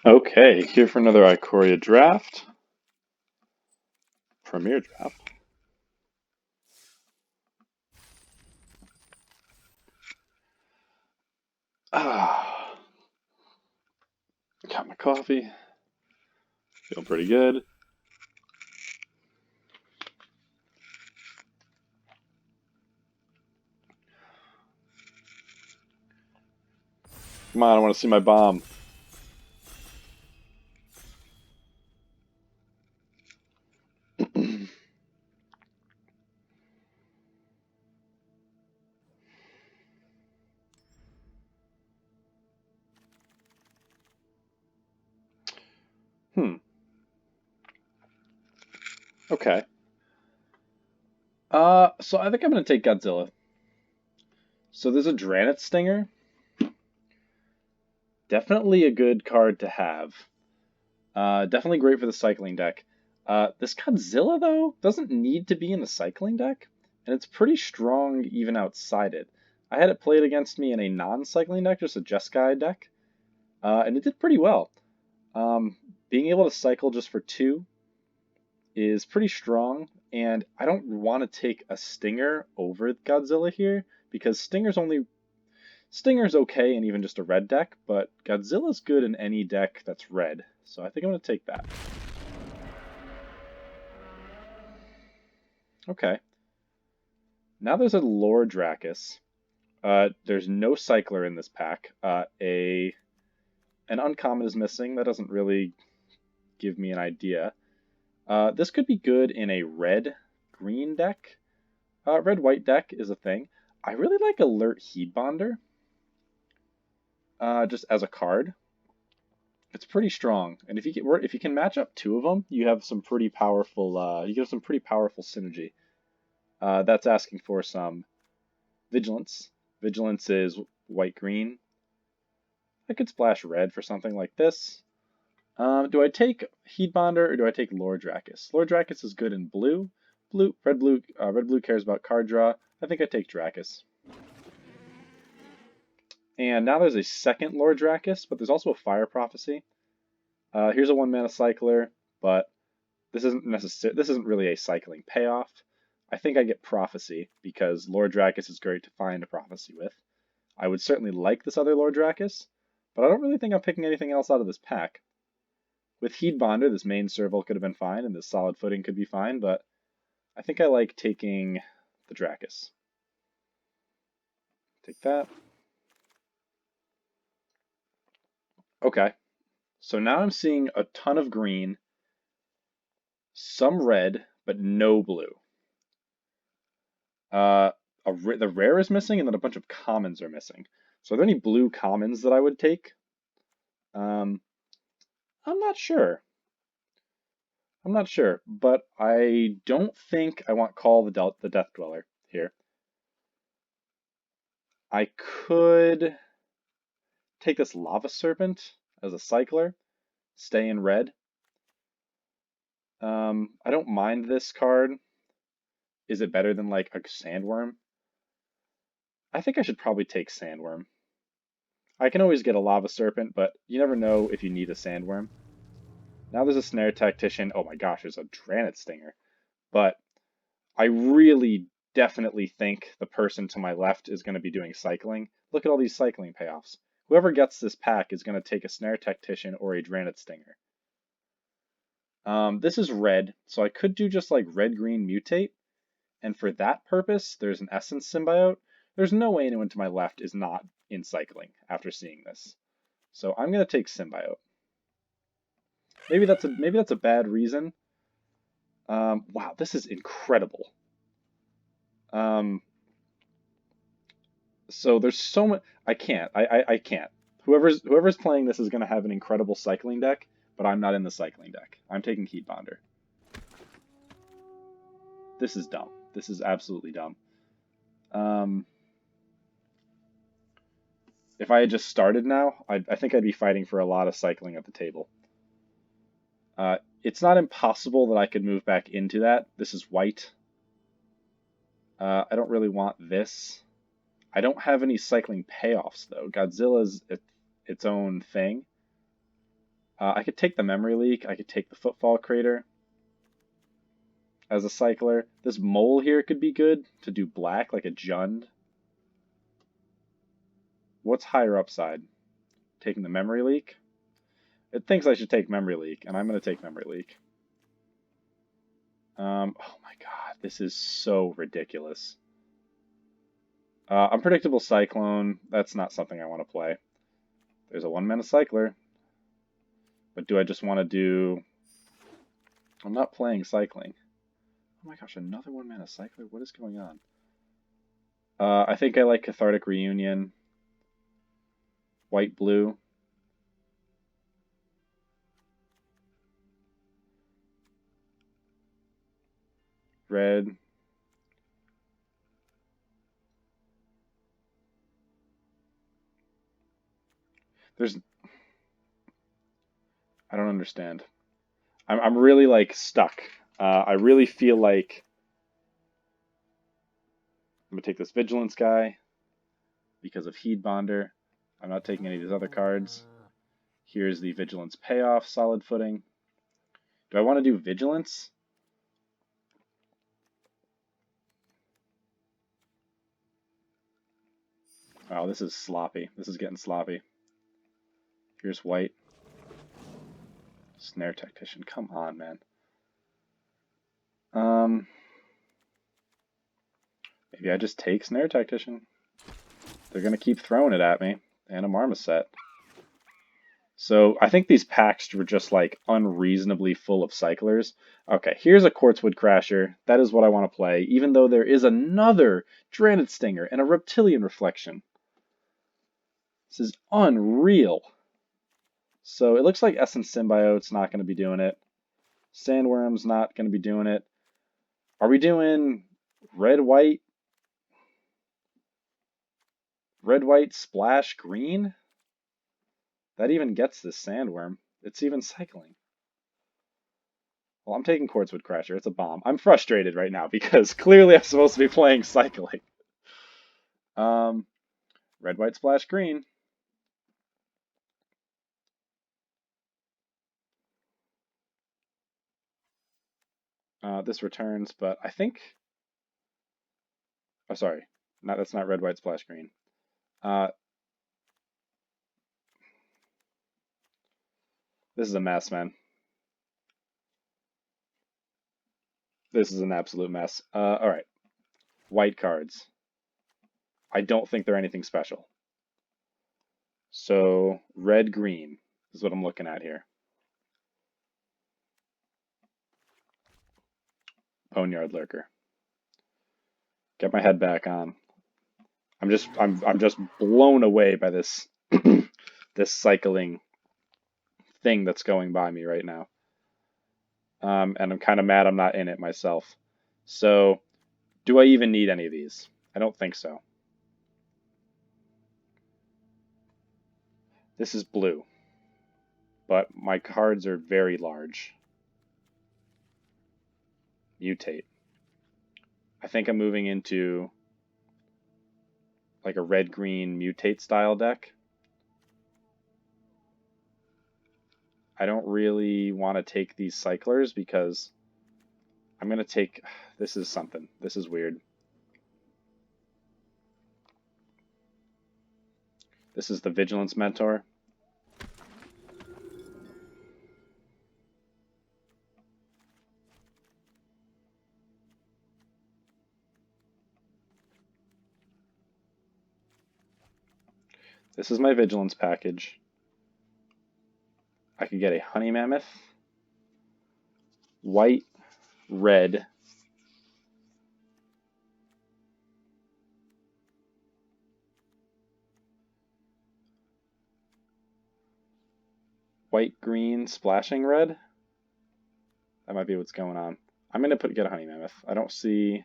Okay, here for another Ikoria draft. Premier draft. Ah, got my coffee. Feeling pretty good. Come on, I want to see my bomb. Hmm. Okay. So I think I'm gonna take Godzilla. So there's a Dranet Stinger. Definitely a good card to have. Definitely great for the cycling deck. This Godzilla though doesn't need to be in the cycling deck, and it's pretty strong even outside it. I had it played against me in a non-cycling deck, just a Jeskai deck, and it did pretty well. Um, Being able to cycle just for two is pretty strong, and I don't want to take a Stinger over Godzilla here because Stinger's okay in even just a red deck, but Godzilla's good in any deck that's red, so I think I'm going to take that. Okay. Now there's a Lord Dracus. There's no Cycler in this pack. An uncommon is missing. That doesn't really give me an idea. This could be good in a red-green deck. Red-white deck is a thing. I really like Alert Heatbonder, just as a card. It's pretty strong, and if you can match up two of them, you have some pretty powerful. You get some pretty powerful synergy. That's asking for some vigilance. Vigilance is white-green. I could splash red for something like this. Do I take Heatbonder or do I take Lord Dracus? Lord Dracus is good in blue. Red blue cares about card draw. I think I take Dracus. And now there's a second Lord Dracus, but there's also a Fire Prophecy. Here's a one mana cycler, but this isn't really a cycling payoff. I think I get Prophecy because Lord Dracus is great to find a Prophecy with. I would certainly like this other Lord Dracus, but I don't really think I'm picking anything else out of this pack. With Heatbonder, this main serval could have been fine, and this solid footing could be fine, but I think I like taking the Dracus. Take that. Okay, so now I'm seeing a ton of green, some red, but no blue. The rare is missing, and then a bunch of commons are missing. So are there any blue commons that I would take? Um, I'm not sure. I'm not sure, but I don't think I want Call the Death Dweller here. I could take this Lava Serpent as a cycler, stay in red. I don't mind this card. Is it better than like a Sandworm? I think I should probably take Sandworm. I can always get a Lava Serpent, but you never know if you need a Sandworm. Now there's a Snare Tactician. Oh my gosh, there's a Dranet Stinger. But I really definitely think the person to my left is going to be doing cycling. Look at all these cycling payoffs. Whoever gets this pack is going to take a Snare Tactician or a Dranet Stinger. This is red, so I could do just like red-green mutate, and for that purpose, there's an Essence Symbiote. There's no way anyone to my left is not in cycling after seeing this. So I'm gonna take Symbiote. Maybe that's a bad reason. Wow, this is incredible. Um, so there's so much. I can't. Whoever's playing this is gonna have an incredible cycling deck, but I'm not in the cycling deck. I'm taking Heatbonder. This is dumb. This is absolutely dumb. Um, if I had just started now, I think I'd be fighting for a lot of cycling at the table. It's not impossible that I could move back into that. This is white. I don't really want this. I don't have any cycling payoffs though. Godzilla's its own thing. I could take the memory leak. I could take the footfall crater as a cycler. This mole here could be good to do black, like a Jund. What's higher upside? Taking the memory leak? It thinks I should take memory leak, and I'm going to take memory leak. Oh my god, this is so ridiculous. Unpredictable Cyclone, that's not something I want to play. There's a 1-mana cycler. But do I just want to do... I'm not playing cycling. Oh my gosh, another 1-mana cycler? What is going on? I think I like Cathartic Reunion. White-blue. Red. There's... I don't understand. I'm really, like, stuck. I really feel like... I'm going to take this Vigilance guy because of Heedbonder. I'm not taking any of these other cards. Here's the Vigilance payoff, Solid Footing. Do I want to do Vigilance? Oh, this is sloppy. This is getting sloppy. Here's white. Snare Tactician. Come on, man. Maybe I just take Snare Tactician. They're going to keep throwing it at me. And a Marmoset. So I think these packs were just like unreasonably full of cyclers. Okay, here's a Quartzwood Crasher. That is what I want to play, even though there is another Drannid Stinger and a Reptilian Reflection. This is unreal. So it looks like Essence Symbiote's not going to be doing it. Sandworm's not going to be doing it. Are we doing red-white? Red-white splash green? That even gets this Sandworm. It's even cycling. Well, I'm taking Quartzwood Crasher. It's a bomb. I'm frustrated right now because clearly I'm supposed to be playing cycling. Red-white splash green. This returns, but I think... Oh, sorry. That's not red-white splash green. This is a mess, man. This is an absolute mess. Alright. White cards. I don't think they're anything special. So, red-green is what I'm looking at here. Boneyard Lurker. Get my head back on. I'm just blown away by this this cycling thing that's going by me right now. And I'm kind of mad I'm not in it myself. So, do I even need any of these? I don't think so. This is blue, but my cards are very large. Mutate. I think I'm moving into like a red-green mutate style deck. I don't really want to take these cyclers because I'm going to take... This is something. This is weird. This is the Vigilance Mentor. This is my Vigilance package. I could get a Honey Mammoth, white, red, white, green, splashing red. That might be what's going on. I'm going to get a Honey Mammoth. I don't see...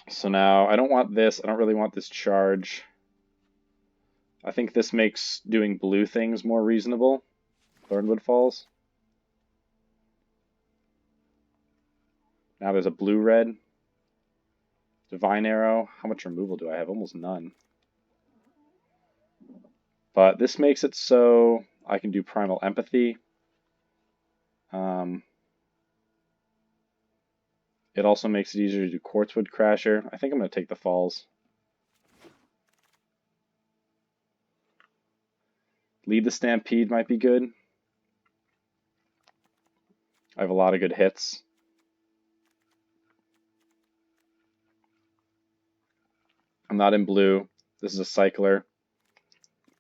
So now, I don't want this. I don't really want this charge. I think this makes doing blue things more reasonable. Thornwood Falls. Now there's a blue-red. Divine Arrow. How much removal do I have? Almost none. But this makes it so I can do Primal Empathy. It also makes it easier to do Quartzwood Crasher. I think I'm going to take the falls. Lead the Stampede might be good. I have a lot of good hits. I'm not in blue. This is a cycler.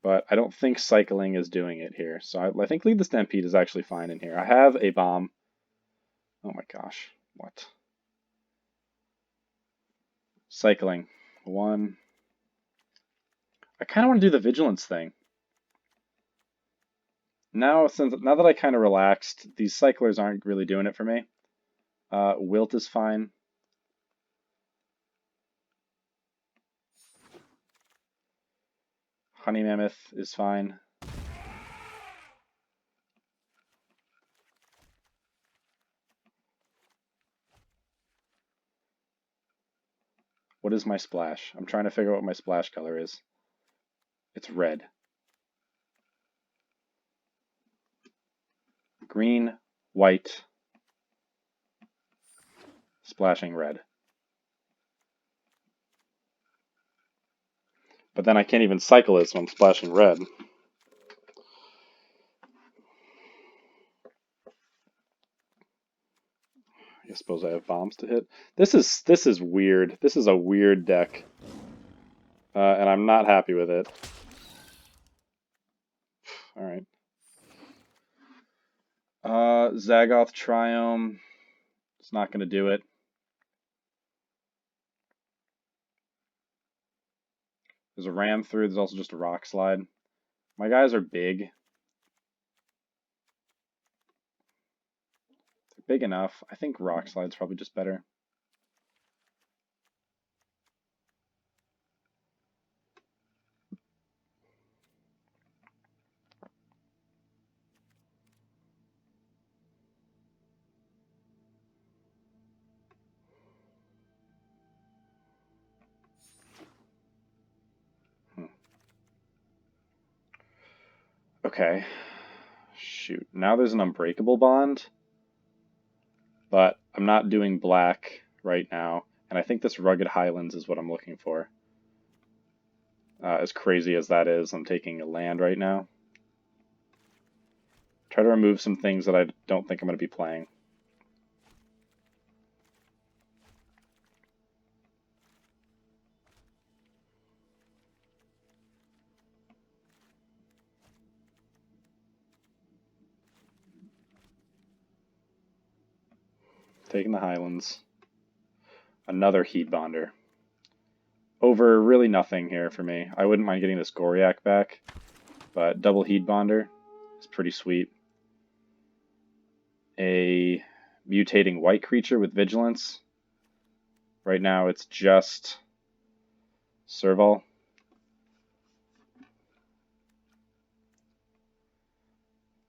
But I don't think cycling is doing it here. So I think Lead the Stampede is actually fine in here. I have a bomb. Oh my gosh. What? Cycling. 1. I kind of want to do the vigilance thing. Now that I kind of relaxed, these cyclers aren't really doing it for me. Wilt is fine. Honey Mammoth is fine. What is my splash? I'm trying to figure out what my splash color is. It's red. Green, white, splashing red. But then I can't even cycle it, so I'm splashing red. I suppose I have bombs to hit. This is weird. This is a weird deck. And I'm not happy with it. Alright. Zagoth Triome. It's not going to do it. There's a ram through. There's also just a rock slide. My guys are big. They're big enough. I think rock slide's probably just better. Okay. Shoot. Now there's an unbreakable bond. But I'm not doing black right now. And I think this Rugged Highlands is what I'm looking for. As crazy as that is, I'm taking a land right now. Try to remove some things that I don't think I'm going to be playing. Taking the Highlands. Another Heat Bonder. Over really nothing here for me. I wouldn't mind getting this Goriak back, but double Heat Bonder is pretty sweet. A mutating white creature with vigilance. Right now it's just Serval.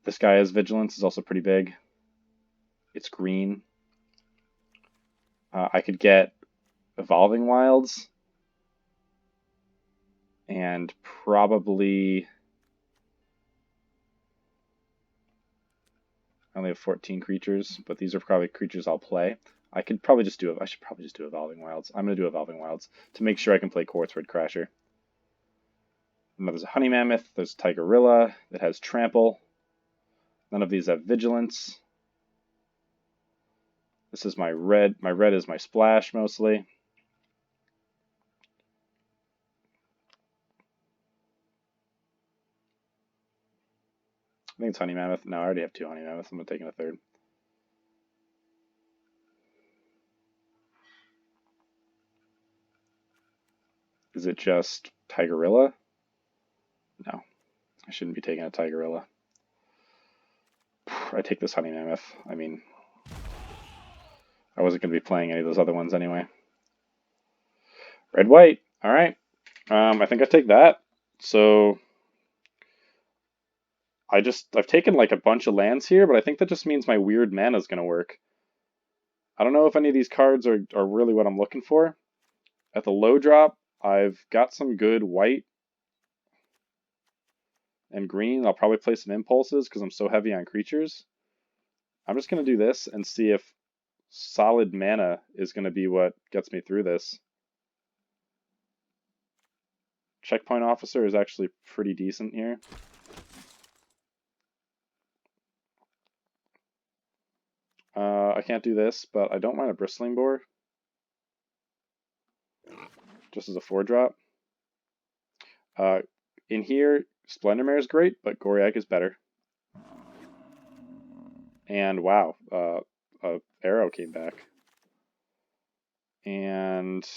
This guy has vigilance, is also pretty big. It's green. I could get Evolving Wilds and probably I only have 14 creatures, but these are probably creatures I'll play. I should probably just do Evolving Wilds. I'm going to do Evolving Wilds to make sure I can play Quartzwood Crasher. And there's a Honey Mammoth, there's Tigerilla that has Trample. None of these have Vigilance. This is my red. My red is my splash mostly. I think it's Honey Mammoth. No, I already have 2 Honey Mammoths. I'm going to take in a third. Is it just Tigerilla? No. I shouldn't be taking a Tigerilla. I take this Honey Mammoth. I mean, I wasn't going to be playing any of those other ones anyway. Red-white. All right. I think I take that. So I've taken like a bunch of lands here, but I think that just means my weird mana is going to work. I don't know if any of these cards are really what I'm looking for, At the low drop, I've got some good white and green. I'll probably play some impulses because I'm so heavy on creatures. I'm just going to do this and see if solid mana is going to be what gets me through this. Checkpoint Officer is actually pretty decent here. I can't do this, but I don't mind a Bristling Boar. Just as a 4-drop. In here, Splendermare is great, but Goriak is better. And wow, a arrow came back. And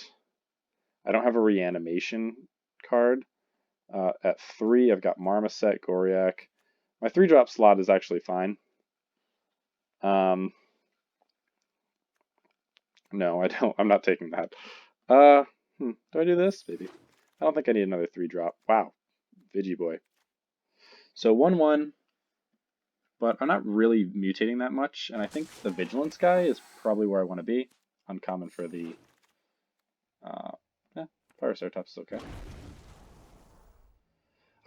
I don't have a reanimation card. At 3, I've got Marmoset, Goriak. My 3-drop slot is actually fine. No, I don't. I'm not taking that. Do I do this? Maybe. I don't think I need another 3-drop. Wow. Vigiboy. So 1/1, but I'm not really mutating that much, and I think the Vigilance guy is probably where I want to be. Uncommon for the... yeah, Fire Ceratops is okay.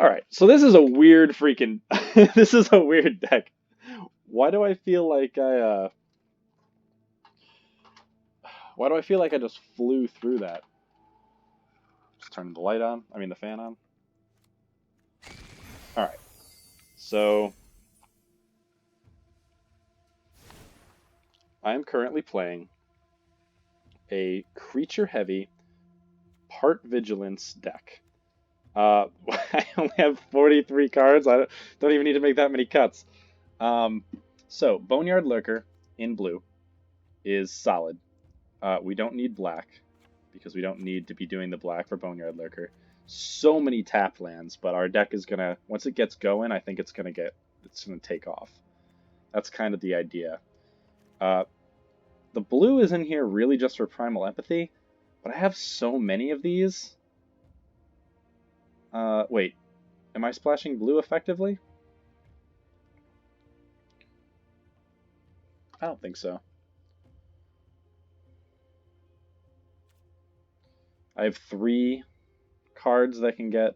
Alright, so this is a weird freaking... this is a weird deck. Why do I feel like I... Why do I feel like I just flew through that? Just turning the light on. I mean the fan on. Alright. So... I am currently playing a creature-heavy, part vigilance deck. I only have 43 cards. I don't even need to make that many cuts. So, Boneyard Lurker in blue is solid. We don't need black, because we don't need to be doing the black for Boneyard Lurker. So many tap lands, but our deck is gonna, once it gets going, I think it's gonna take off. That's kind of the idea. The blue is in here really just for Primal Empathy, but I have so many of these. Wait, am I splashing blue effectively? I don't think so. I have 3 cards that I can get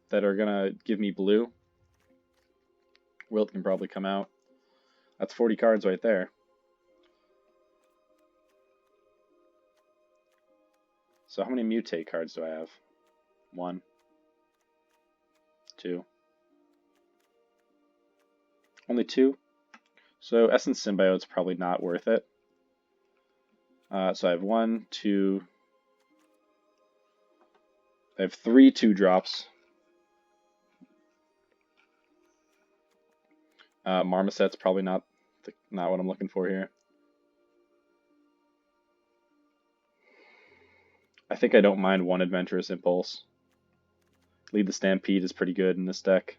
that are gonna give me blue. Wilt can probably come out. That's 40 cards right there. So how many mutate cards do I have? 1, 2. Only 2? So Essence Symbiote's probably not worth it. So I have 1, 2... I have 3 2-drops. Marmoset's probably not what I'm looking for here. I think I don't mind 1 Adventurous Impulse. Lead the Stampede is pretty good in this deck.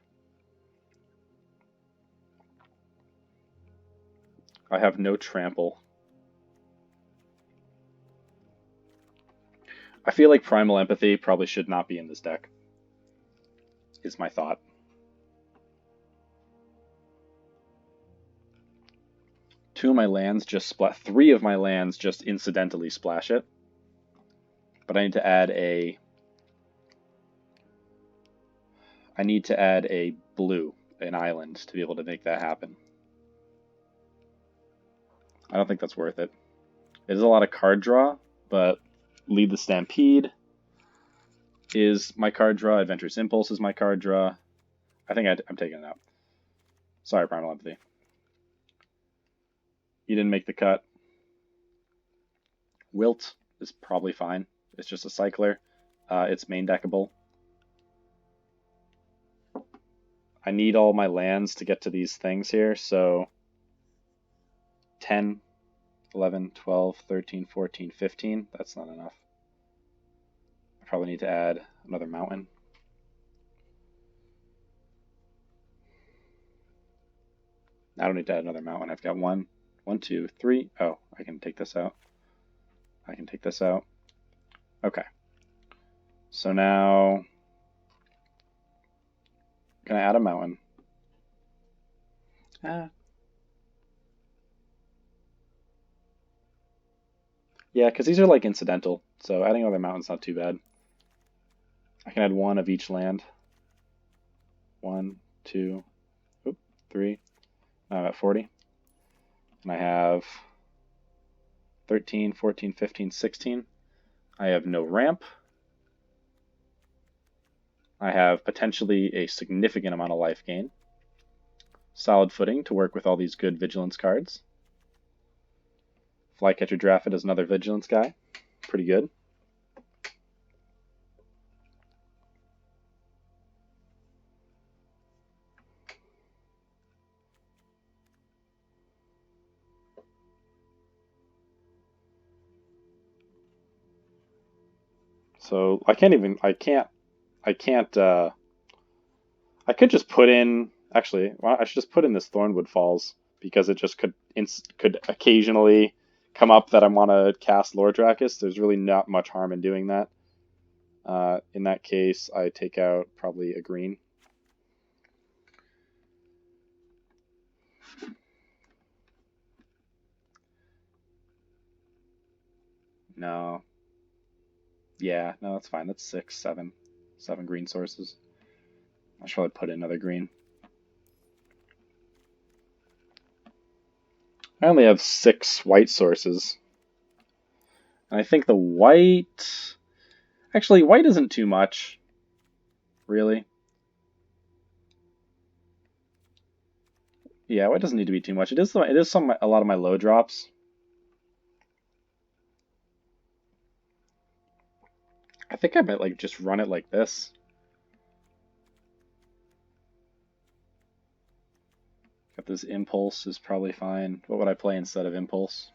I have no trample. I feel like Primal Empathy probably should not be in this deck, is my thought. Two of my lands just splash. 3 of my lands just incidentally splash it. But I need to add a... blue, an island, to be able to make that happen. I don't think that's worth it. It is a lot of card draw, but Lead the Stampede is my card draw. Adventurous Impulse is my card draw. I think I'm taking it out. Sorry, Primal Empathy. You didn't make the cut. Wilt is probably fine. It's just a cycler. It's main deckable. I need all my lands to get to these things here, so 10, 11, 12, 13, 14, 15. That's not enough. I probably need to add another mountain. I don't need to add another mountain. I've got 1, 2, 3. Oh, I can take this out. I can take this out. Okay. So now, gonna add a mountain. Yeah, because these are like incidental, so adding another mountain's not too bad. I can add one of each land. 1, 2, oop, 3. Now I'm at 40. And I have 13, 14, 15, 16. I have no ramp. I have potentially a significant amount of life gain. Solid footing to work with all these good vigilance cards. Flycatcher Draffid is another vigilance guy. Pretty good. So I could just put in, actually, well, I should just put in this Thornwood Falls, because it just could occasionally come up that I want to cast Lord Dracus. There's really not much harm in doing that. In that case, I take out probably a green. No. Yeah, no, that's fine. That's 6, 7. 7 green sources. I should probably put in another green. I only have 6 white sources. And I think the white... Actually, white isn't too much. Really. Yeah, white doesn't need to be too much. It is a lot of my low drops. I think I might like just run it like this. Got this Impulse is probably fine. What would I play instead of Impulse?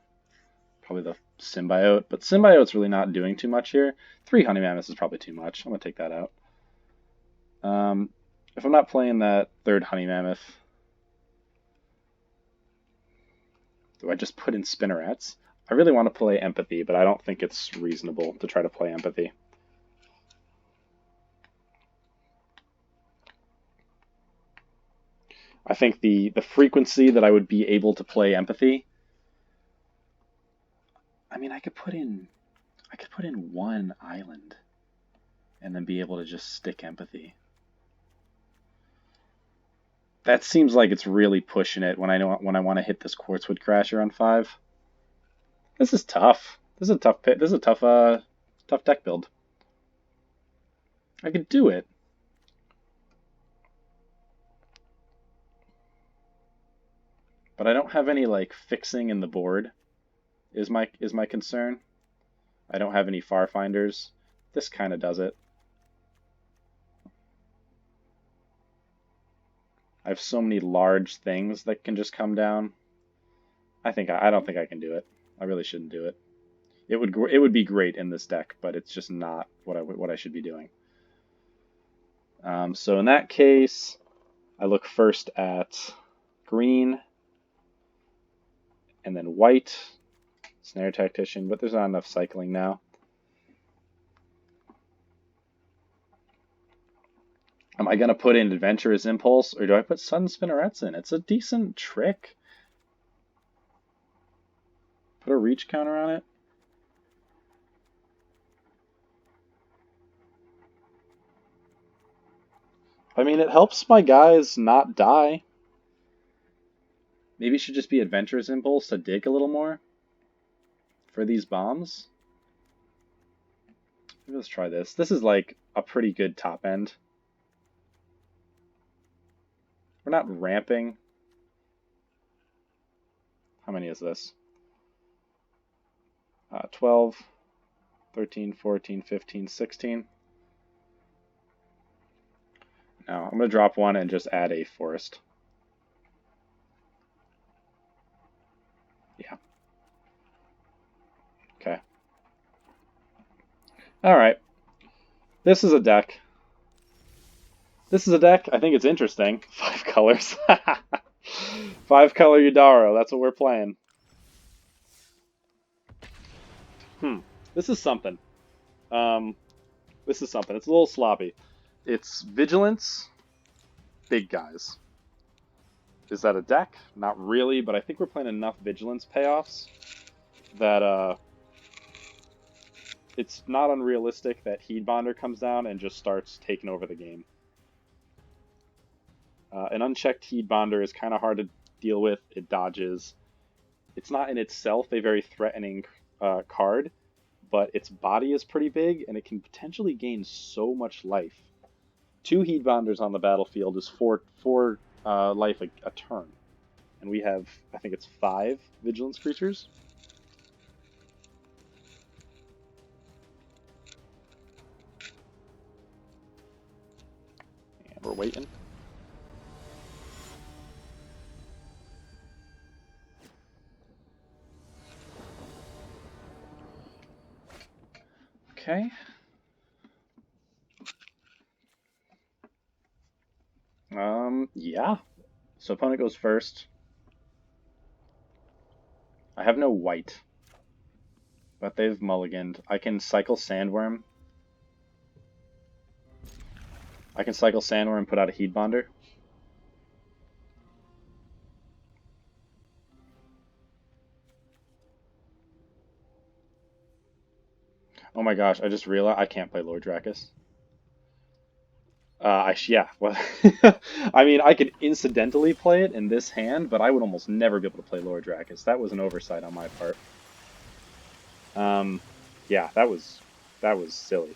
Probably the Symbiote, but Symbiote's really not doing too much here. 3 Honey Mammoths is probably too much. I'm gonna take that out. If I'm not playing that 3rd Honey Mammoth, do I just put in Spinnerets? I really want to play Empathy, but I don't think it's reasonable to try to play Empathy. I think the frequency that I would be able to play Empathy, I mean, I could put in 1 island and then be able to just stick Empathy. That seems like it's really pushing it when I want to hit this Quartzwood Crasher on 5. This is tough. This is a tough pit. This is a tough deck build. I could do it. But I don't have any like fixing in the board is my concern. I don't have any Farfinders. This kind of does it. I have so many large things that can just come down. I don't think I can do it. I really shouldn't do it. It would be great in this deck, but it's just not what I should be doing. So in that case, I look first at green, and then white, Snare Tactician, but there's not enough cycling now. Am I going to put in Adventurous Impulse, or do I put Sun Spinnerets in? It's a decent trick. Put a reach counter on it. I mean, it helps my guys not die. Maybe it should just be Adventurous Impulse to dig a little more for these bombs. Maybe let's try this. This is like a pretty good top end. We're not ramping. How many is this? 12, 13, 14, 15, 16. Now I'm going to drop 1 and just add a forest. Yeah. Okay. Alright. This is a deck. I think it's interesting. 5 colors. 5 color Yudaro, that's what we're playing. This is something. It's a little sloppy. It's Vigilance, big guys. Is that a deck? Not really, but I think we're playing enough Vigilance payoffs that it's not unrealistic that Heatbonder comes down and just starts taking over the game. An unchecked Heatbonder is kind of hard to deal with. It dodges. It's not in itself a very threatening card, but its body is pretty big, and it can potentially gain so much life. 2 Heatbonders on the battlefield is 4 life a turn. And we have, I think it's 5 vigilance creatures. And we're waiting. Okay. Yeah. So opponent goes first. I have no white, but they've mulliganed. I can cycle Sandworm. I can cycle Sandworm and put out a Heatbonder. Oh my gosh, I just realized I can't play Lord Drakus. Yeah, well, I mean, I could incidentally play it in this hand, but I would almost never be able to play Lord Drakus. That was an oversight on my part. Yeah, that was silly.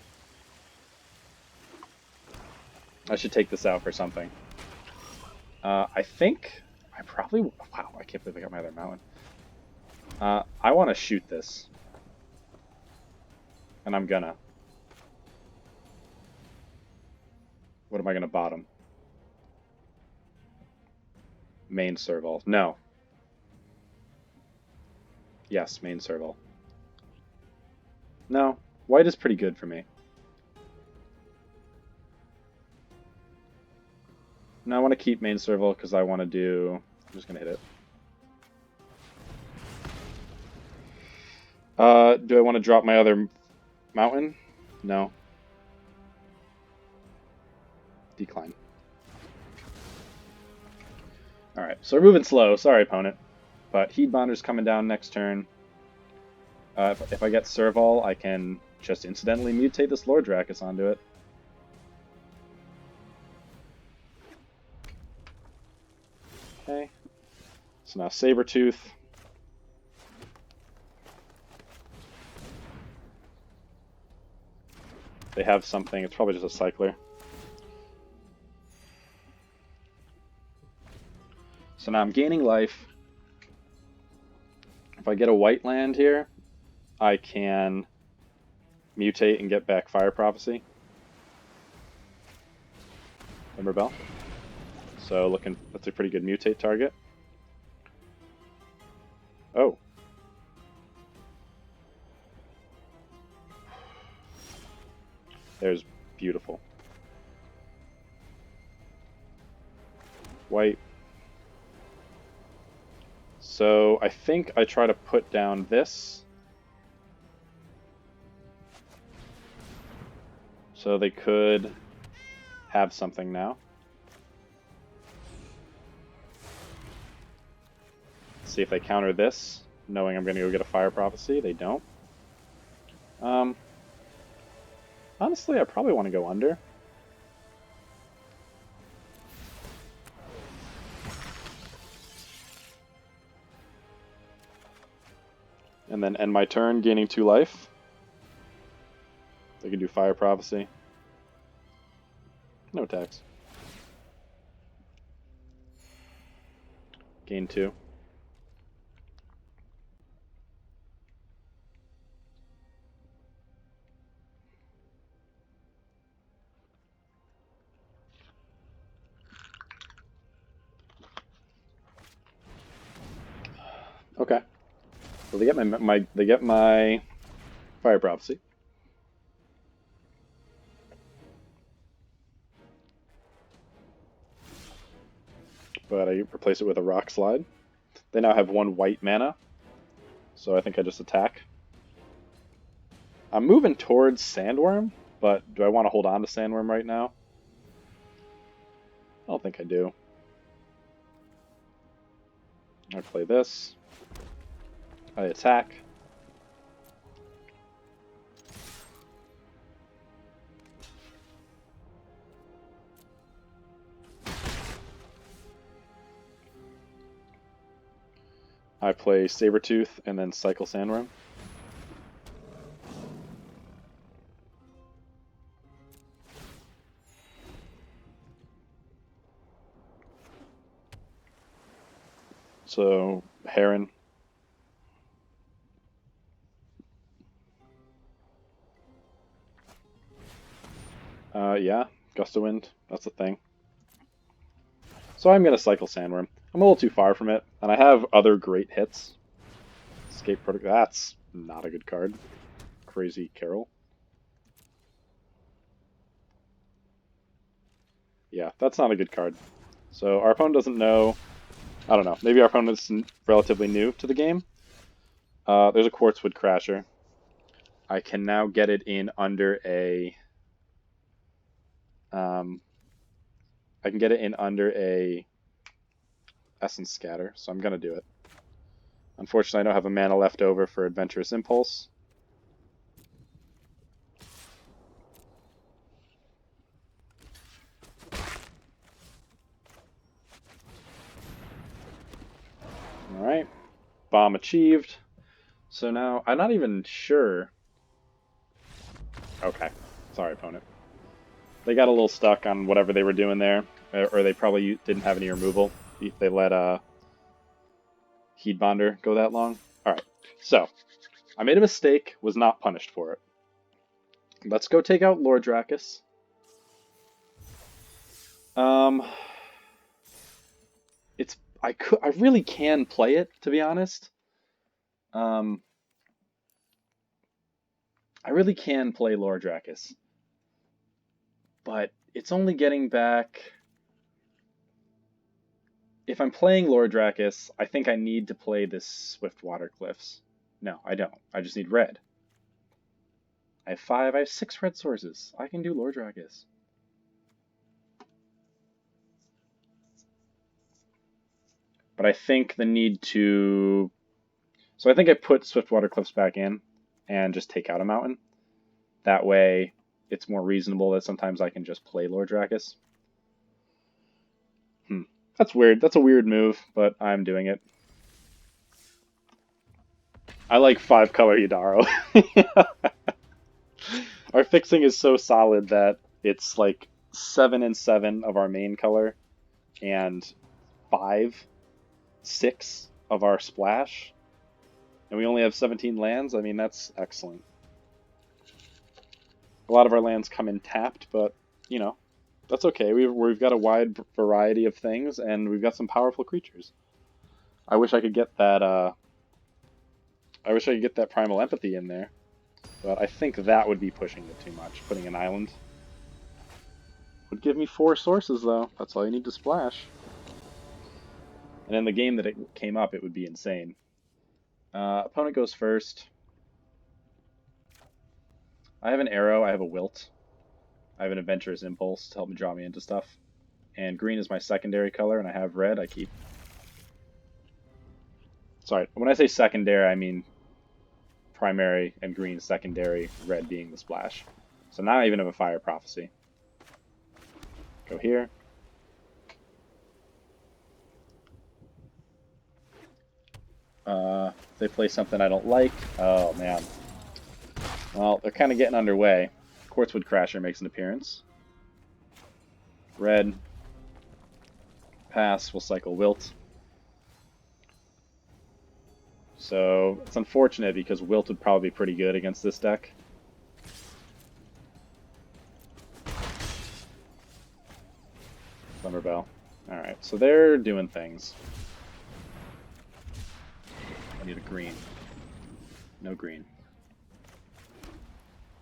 I should take this out for something. I think I probably, wow, I can't believe I got my other mountain. I want to shoot this. And I'm gonna. What am I gonna bottom? Main Serval. No. Yes, main Serval. No. White is pretty good for me. No, I want to keep main Serval because I want to do... I'm just gonna hit it. Do I want to drop my other mountain? No. Decline. Alright, so we're moving slow. Sorry, opponent. But Heatbonder's coming down next turn. If I get Serval, I can just incidentally mutate this Lord Drakus onto it. Okay. So now Sabertooth. They have something. It's probably just a cycler. So now I'm gaining life. If I get a white land here, I can mutate and get back Fire Prophecy. Ember Bell. So looking, that's a pretty good mutate target. Oh. There's beautiful. White. So I think I try to put down this. So they could have something now. See if they counter this, knowing I'm going to go get a Fire Prophecy. They don't. Honestly, I probably want to go under. And then end my turn, gaining 2 life. They can do Fire Prophecy. No attacks. Gain 2. Okay. So they get my Fire Prophecy. But I replace it with a Rock Slide. They now have 1 white mana, so I think I just attack. I'm moving towards Sandworm, but do I want to hold on to Sandworm right now? I don't think I do. I play this. I attack. I play Sabertooth and then cycle Sandworm. So, Heron. Yeah, Gust of Wind, that's the thing. So I'm going to cycle Sandworm. I'm a little too far from it, and I have other great hits. Escape Protocol, that's not a good card. Crazy Carol. Yeah, that's not a good card. So our opponent doesn't know. I don't know. Maybe our opponent's relatively new to the game. There's a Quartzwood Crasher. I can now get it in under a. I can get it in under a Essence Scatter, so I'm gonna do it. Unfortunately, I don't have a mana left over for Adventurous Impulse. Alright. Bomb achieved. So now, I'm not even sure. Okay. Sorry, opponent. They got a little stuck on whatever they were doing there. Or they probably didn't have any removal if they let Heatbonder go that long. Alright. So, I made a mistake, was not punished for it. Let's go take out Lord Dracus. I really can play it, to be honest. I really can play Lord Dracus. But it's only getting back. If I'm playing Lord Dracus, I think I need to play this Swiftwater Cliffs. No, I don't. I just need red. I have 6 red sources. I can do Lord Dracus. But I think the need to... So I think I put Swiftwater Cliffs back in and just take out a mountain. That way, it's more reasonable that sometimes I can just play Lord Dracus. That's weird. That's a weird move, but I'm doing it. I like 5-color Yadaro. Our fixing is so solid that it's like 7 and 7 of our main color and 5, 6 of our splash. And we only have 17 lands. I mean, that's excellent. A lot of our lands come in tapped, but, you know, that's okay. We've got a wide variety of things, and we've got some powerful creatures. I wish I could get that, Primal Empathy in there. But I think that would be pushing it too much, putting an island. Would give me 4 sources, though. That's all you need to splash. And in the game that it came up, it would be insane. Opponent goes first. I have an arrow, I have a wilt. I have an adventurous impulse to help me draw me into stuff. And green is my secondary color, and I have red, I keep. Sorry, when I say secondary, I mean primary and green secondary, red being the splash. So now I even have a Fire Prophecy. Go here. They play something I don't like. Oh, man. Well, they're kind of getting underway. Quartzwood Crasher makes an appearance. Red. Pass. We'll cycle Wilt. So, it's unfortunate because Wilt would probably be pretty good against this deck. Glimmerbell. Alright, so they're doing things. I need a green. No green.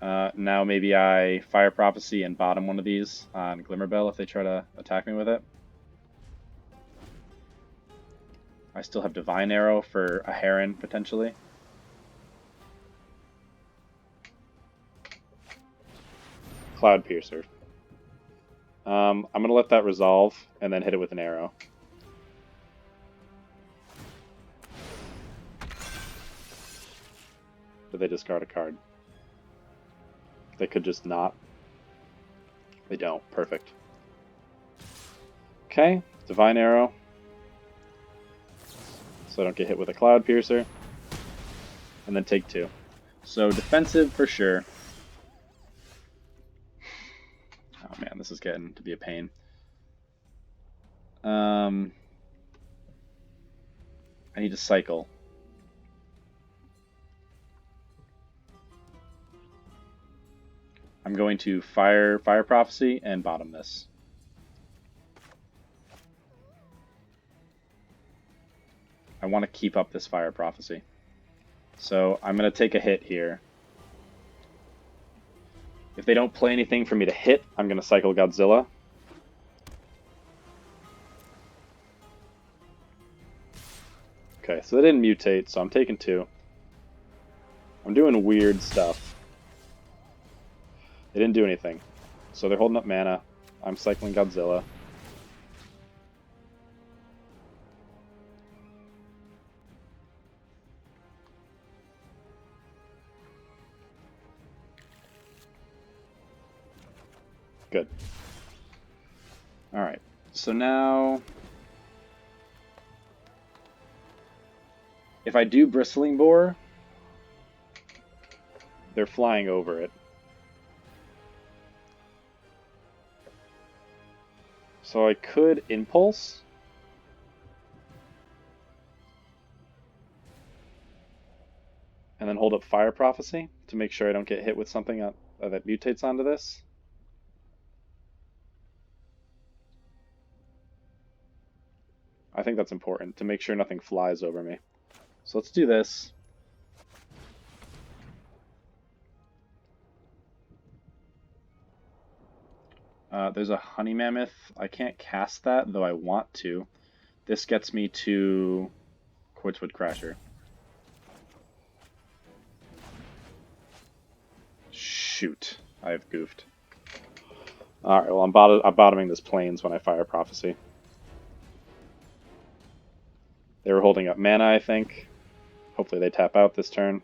Now maybe I Fire Prophecy and bottom one of these on Glimmerbell if they try to attack me with it. I still have Divine Arrow for a Heron, potentially. Cloud Piercer. I'm going to let that resolve and then hit it with an arrow. Did they discard a card? They could just not. They don't. Perfect. Okay, Divine Arrow. so I don't get hit with a Cloud Piercer. And then take 2. So defensive for sure. Oh man, this is getting to be a pain. I need to cycle. I'm going to Fire Prophecy and bottom this. I want to keep up this Fire Prophecy. So I'm going to take a hit here. If they don't play anything for me to hit, I'm going to cycle Godzilla. Okay, so they didn't mutate, so I'm taking 2. I'm doing weird stuff. They didn't do anything. So they're holding up mana. I'm cycling Godzilla. Good. Alright, so now if I do Bristling Boar, they're flying over it. So I could Impulse. And then hold up Fire Prophecy to make sure I don't get hit with something that mutates onto this. I think that's important, to make sure nothing flies over me. So let's do this. There's a Honey Mammoth. I can't cast that, though I want to. This gets me to Quartzwood Crasher. Shoot, I have goofed. Alright, well I'm bottoming this Plains when I Fire Prophecy. They were holding up mana, I think. Hopefully they tap out this turn.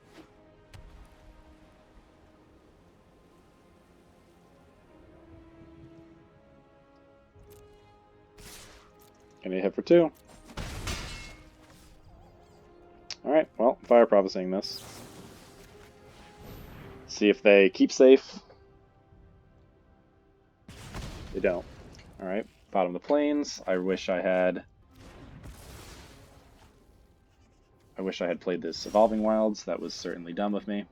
Gonna hit for 2. Alright, well, Fire Prophecying this. See if they keep safe. They don't. Alright, bottom of the Plains. I wish I had played this Evolving Wilds. That was certainly dumb of me.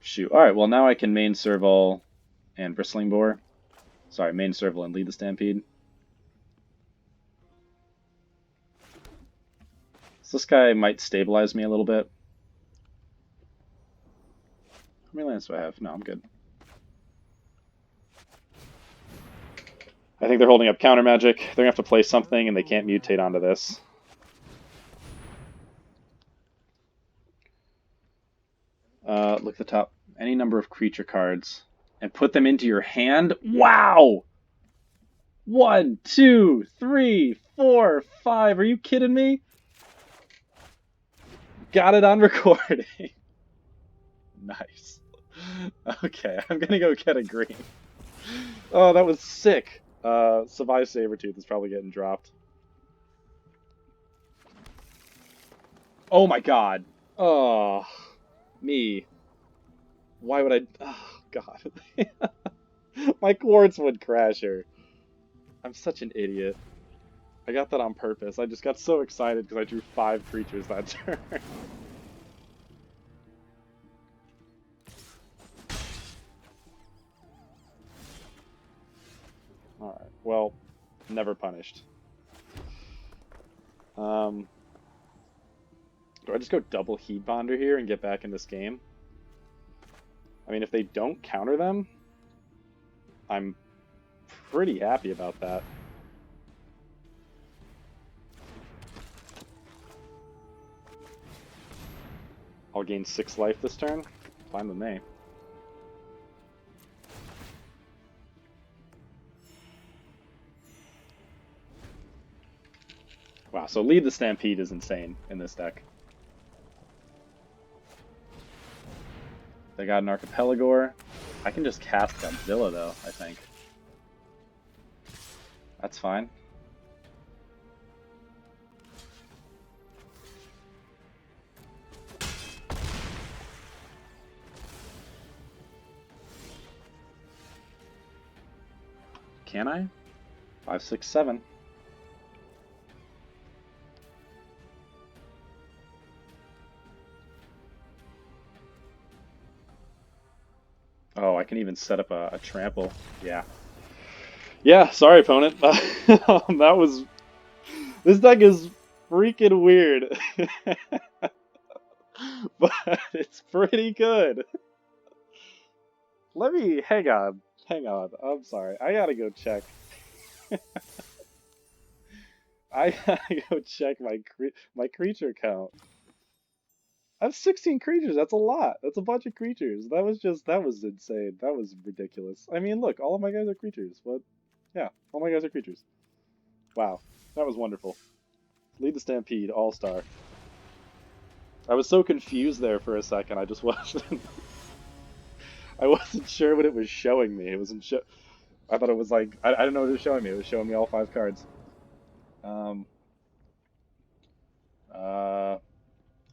Shoot. Alright, well now I can main Serval and Bristling Boar. Sorry, main Serval and lead the Stampede. So this guy might stabilize me a little bit. How many lands do I have? No, I'm good. I think they're holding up counter magic. They're going to have to play something, and they can't mutate onto this. Look at the top. Any number of creature cards. And put them into your hand? Wow! 1, 2, 3, 4, 5. Are you kidding me? Got it on recording. Nice. Okay, I'm going to go get a green. Oh, that was sick. Savai Sabertooth is probably getting dropped. Oh my god. Oh, me. Why would I... Oh, god. My Quartzwood Crasher. I'm such an idiot. I got that on purpose. I just got so excited because I drew 5 creatures that turn. Alright, well, never punished. Do I just go double Heat Bonder here and get back in this game? I mean, if they don't counter them, I'm pretty happy about that. I'll gain 6 life this turn. Fine with me. Wow, so lead the Stampede is insane in this deck. They got an Archipelagore. I can just cast Godzilla though, I think. That's fine. Can I? 5, 6, 7. Oh, I can even set up a trample. Yeah. Yeah, sorry, opponent. That was... This deck is freaking weird. But it's pretty good. Let me... Hang on. Hang on. I'm sorry. I gotta go check. I gotta go check my creature count. I have 16 creatures. That's a lot. That's a bunch of creatures. That was insane. That was ridiculous. I mean, look, all of my guys are creatures. What? Yeah, all my guys are creatures. Wow, that was wonderful. Lead the Stampede, All-Star. I was so confused there for a second. I just wasn't. I wasn't sure what it was showing me. It wasn't show. I thought it was like I didn't know what it was showing me. It was showing me all 5 cards. Um.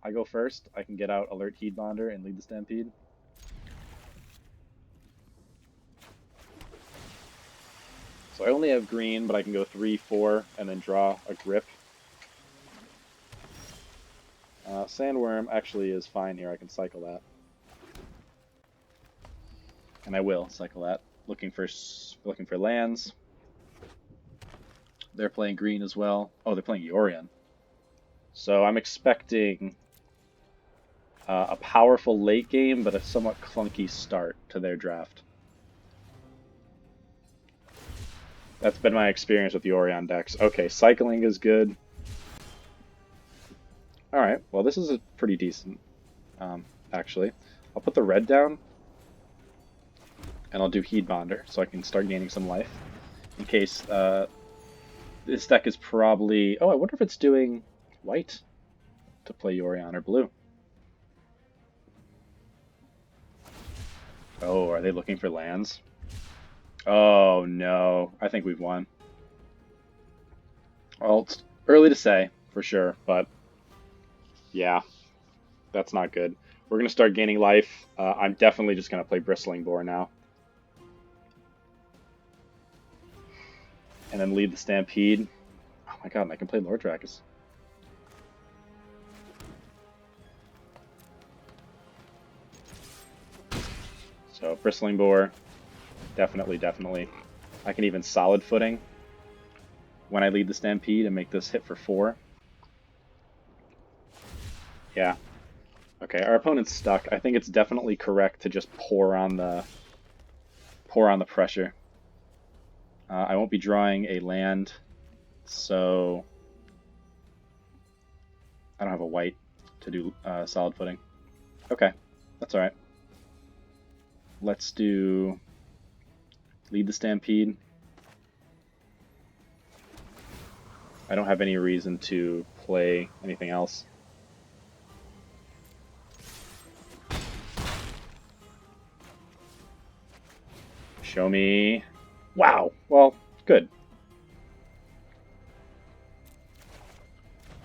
I go first. I can get out Alert Heatbonder and lead the Stampede. So I only have green, but I can go 3, 4, and then draw a grip. Sandworm actually is fine here. I can cycle that. And I will cycle that. Looking for lands. They're playing green as well. Oh, they're playing Yorion. So I'm expecting a powerful late game, but a somewhat clunky start to their draft. That's been my experience with the Yorion decks. Okay, cycling is good. Alright, well this is a pretty decent, actually. I'll put the red down, and I'll do Heatbonder, so I can start gaining some life. In case, this deck is probably... Oh, I wonder if it's doing white to play Yorion, or blue. Oh, are they looking for lands? Oh no, I think we've won. Well, it's early to say, for sure, but yeah, that's not good. We're going to start gaining life. I'm definitely just going to play Bristling Boar now. And then lead the Stampede. Oh my god, and I can play Lord Drakus. So, Bristling Boar. Definitely, definitely. I can even solid footing when I lead the Stampede and make this hit for 4. Yeah. Okay, our opponent's stuck. I think it's definitely correct to just pour on the pressure. I won't be drawing a land, so I don't have a white to do solid footing. Okay, that's alright. Let's do lead the Stampede. I don't have any reason to play anything else. Show me. Wow. Well, good.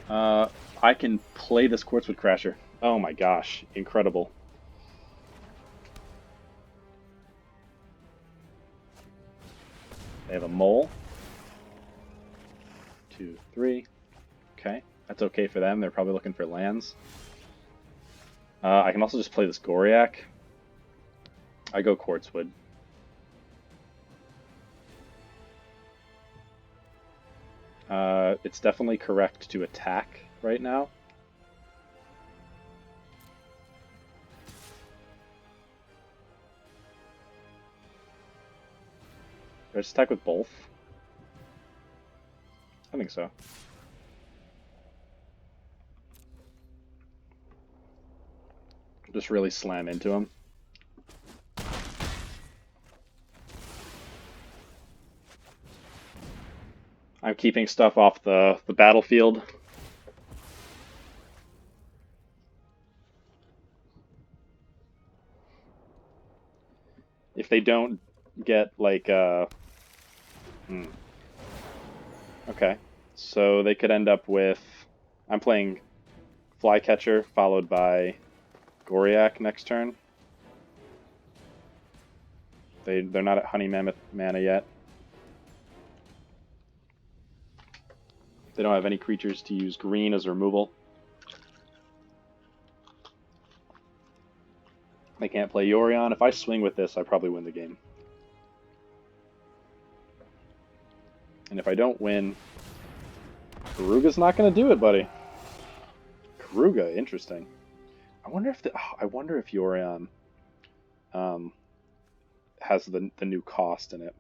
I can play this Quartzwood Crasher. Oh my gosh, incredible. They have a mole. 2, 3. Okay, that's okay for them. They're probably looking for lands. I can also just play this Goriak. I go Quartzwood. It's definitely correct to attack right now. Did I just attack with both? I think so. Just really slam into him. I'm keeping stuff off the battlefield. If they don't get like Okay, so they could end up with... I'm playing Flycatcher followed by Goriak next turn. They're not at Honey Mammoth mana yet. They don't have any creatures to use green as removal. They can't play Yorion. If I swing with this, I probably win the game. And if I don't win, Karuga's not going to do it, buddy. Karuga, interesting. I wonder if Yorion has the new cost in it.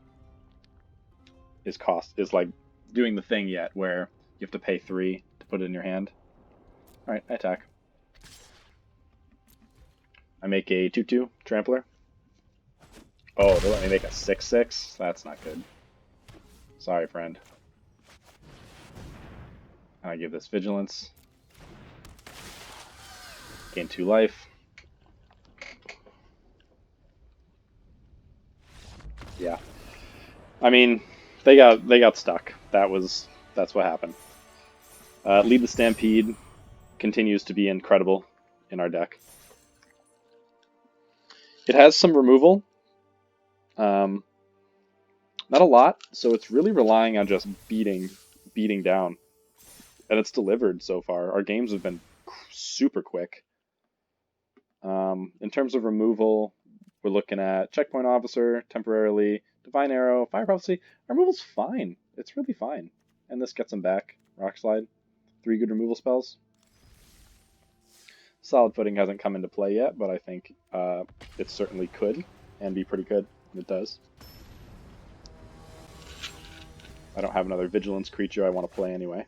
Is like doing the thing yet where you have to pay 3 to put it in your hand. All right, I attack. I make a 2/2 trampler. Oh, they let me make a 6/6? That's not good. Sorry, friend. I give this vigilance. Gain 2 life. Yeah. I mean, they got stuck. That's what happened. Lead the Stampede continues to be incredible in our deck. It has some removal. Not a lot, so it's really relying on just beating down. And it's delivered so far. Our games have been super quick. In terms of removal, we're looking at Checkpoint Officer, temporarily, Divine Arrow, Fire Prophecy. Our removal's fine. It's really fine. And this gets them back. Rock Slide. 3 good removal spells. Solid Footing hasn't come into play yet, but I think it certainly could and be pretty good. It does. I don't have another Vigilance creature I want to play anyway.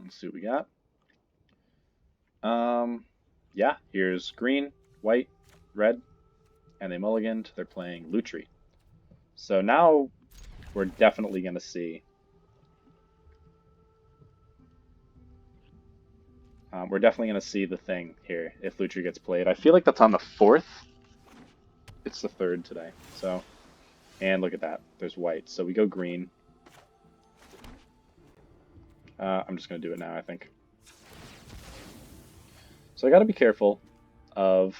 Let's see what we got. Yeah, here's green, white, red, and they mulliganed. They're playing Lutri. So now we're definitely going to see... we're definitely going to see the thing here if Lutri gets played. I feel like that's on the 4th. It's the 3rd today. So, and look at that. There's white. So we go green. I'm just going to do it now, I think. So I got to be careful of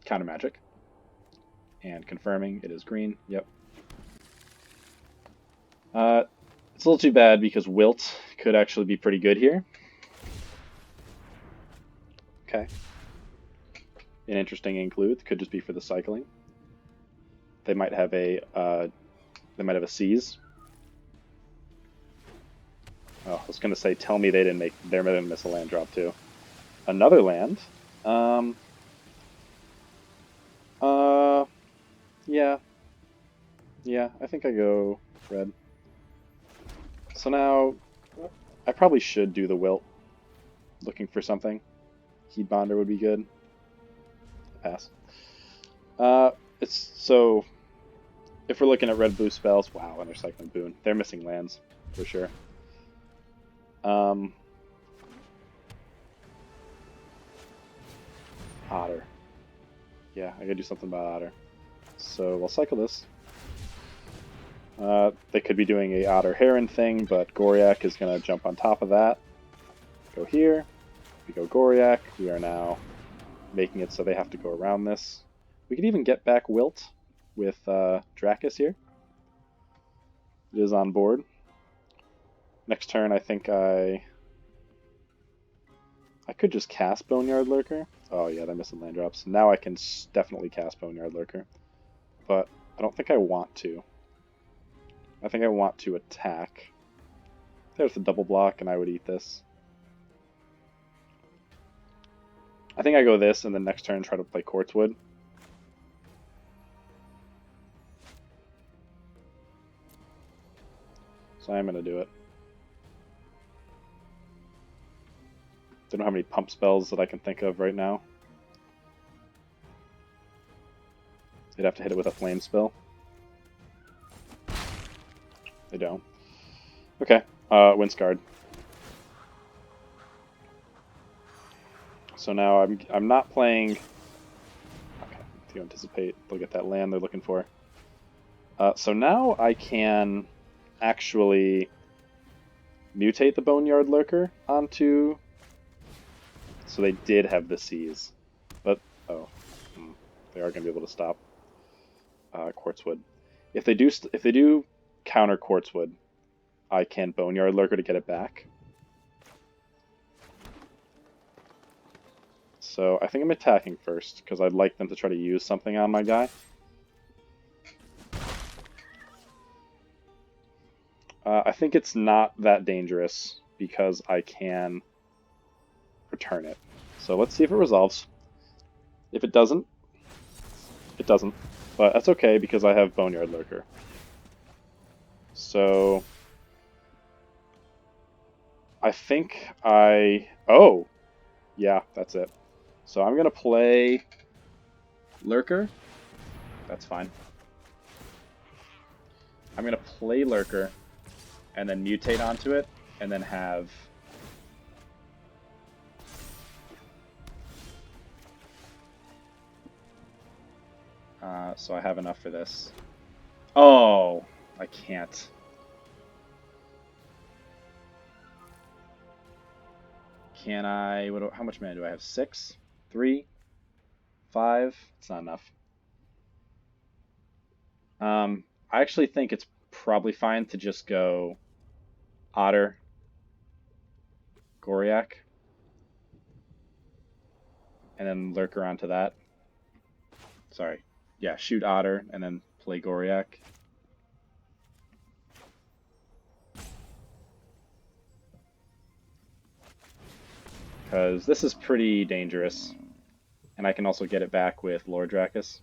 counter magic. And confirming it is green. Yep. It's a little too bad because Wilt could actually be pretty good here. Okay. An interesting include could just be for the cycling. They might have a seize. Oh, I was gonna say, tell me they didn't miss a land drop too. Another land. Yeah. I think I go red. So now, I probably should do the Wilt. Looking for something. Heat Bonder would be good. Pass. It's so. If we're looking at red-blue spells, wow, and they're cycling Boon. They're missing lands for sure. Otter. Yeah, I gotta do something about Otter. So we'll cycle this. They could be doing a Otter Heron thing, but Goriak is gonna jump on top of that. Go here. We go Goriak. We are now making it so they have to go around this. We could even get back Wilt with Dracus here. It is on board. Next turn, I think I could just cast Boneyard Lurker. Oh yeah, they're missing land drops. Now I can definitely cast Boneyard Lurker. But I don't think I want to. I think I want to attack. There's the double block, and I would eat this. I think I go this, and then next turn try to play Quartzwood. So I'm going to do it. Don't know how many pump spells that I can think of right now. They'd have to hit it with a flame spell. They don't. Okay, Windscarred. So now I'm not playing. Okay, to anticipate, they'll get that land they're looking for. So now I can actually mutate the Boneyard Lurker onto. So they did have the seize, but they are going to be able to stop Quartzwood. If they do counter Quartzwood, I can Boneyard Lurker to get it back. So I think I'm attacking first, because I'd like them to try to use something on my guy. I think it's not that dangerous, because I can return it. So let's see if it resolves. If it doesn't, it doesn't. But that's okay, because I have Boneyard Lurker. So I think oh, yeah, that's it. So I'm going to play Lurker. That's fine. I'm going to play Lurker and then mutate onto it and then have... so I have enough for this. Oh, I can't. Can I... how much mana do I have? 6? 3? 5? It's not enough. I actually think it's probably fine to just go Otter, Goriak, and then Lurker onto that. Sorry. Yeah, shoot Otter and then play Goriak. Because this is pretty dangerous. And I can also get it back with Lord Dracus.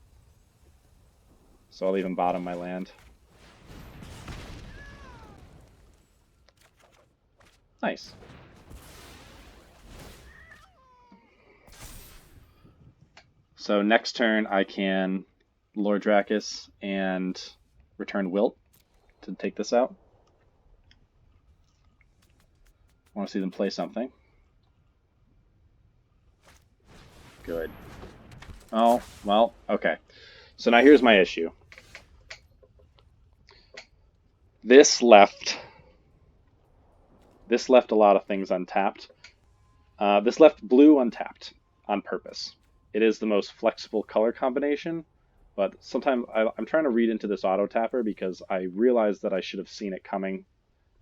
So I'll even bottom my land. Nice. So next turn I can Lord Dracus and return Wilt to take this out. I want to see them play something. Good. Oh, well, okay. So now here's my issue. This left a lot of things untapped. This left blue untapped on purpose. It is the most flexible color combination, but sometimes I'm trying to read into this auto tapper because I realized that I should have seen it coming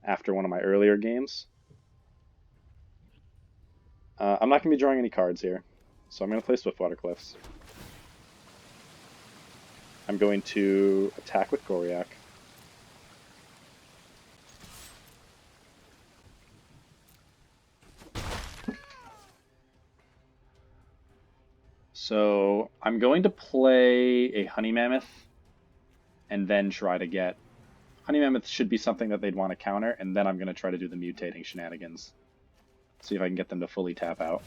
after one of my earlier games. I'm not going to be drawing any cards here, so I'm going to play Swiftwater Cliffs. I'm going to attack with Goriak. So I'm going to play a Honey Mammoth and then try to get... Honey Mammoth should be something that they'd want to counter, and then I'm going to try to do the mutating shenanigans. See if I can get them to fully tap out.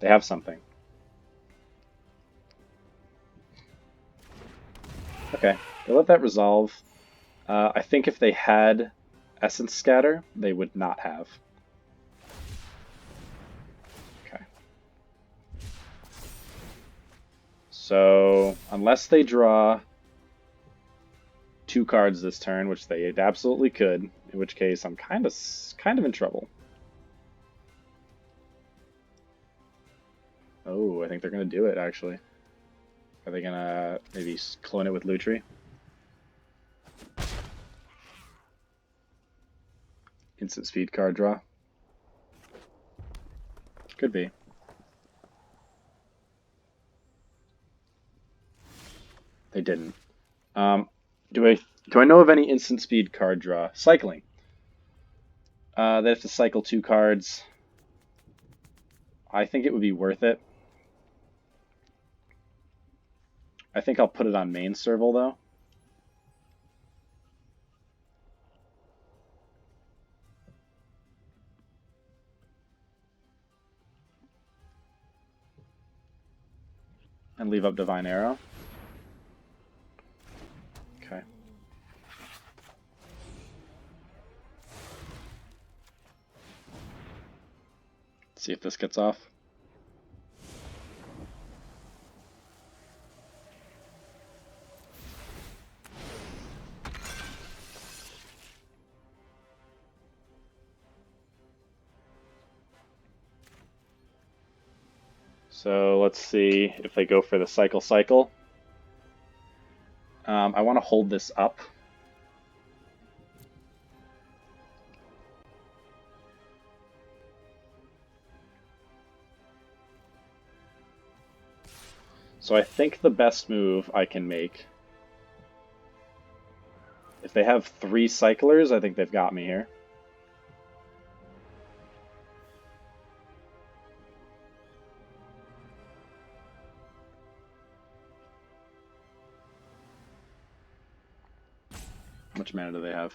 They have something. Okay, they'll let that resolve. I think if they had Essence Scatter, they would not have. Okay. So, unless they draw 2 cards this turn, which they absolutely could, in which case I'm kind of in trouble. Oh, I think they're going to do it, actually. Are they going to maybe clone it with Lutri? Instant speed card draw. Could be. They didn't. Do I know of any instant speed card draw? Cycling. They have to cycle 2 cards. I think it would be worth it. I think I'll put it on main serval, though. And leave up Divine Arrow. Okay. Let's see if this gets off. So let's see if they go for the cycle. I want to hold this up So I think the best move I can make, if they have 3 cyclers, I think they've got me here. How much mana do they have?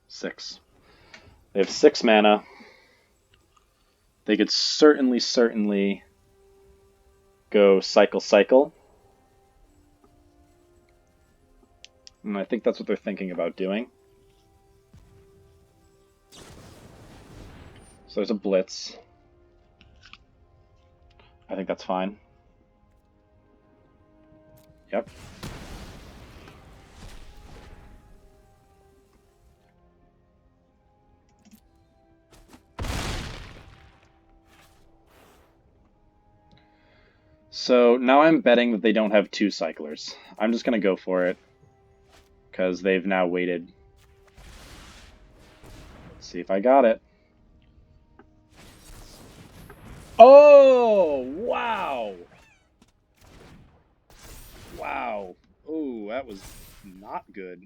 6. They have 6 mana. They could certainly go cycle. And I think that's what they're thinking about doing. So there's a blitz. I think that's fine. Yep. So now I'm betting that they don't have 2 cyclers. I'm just going to go for it, because they've now waited. Let's see if I got it. Oh, wow! Wow. Ooh, that was not good.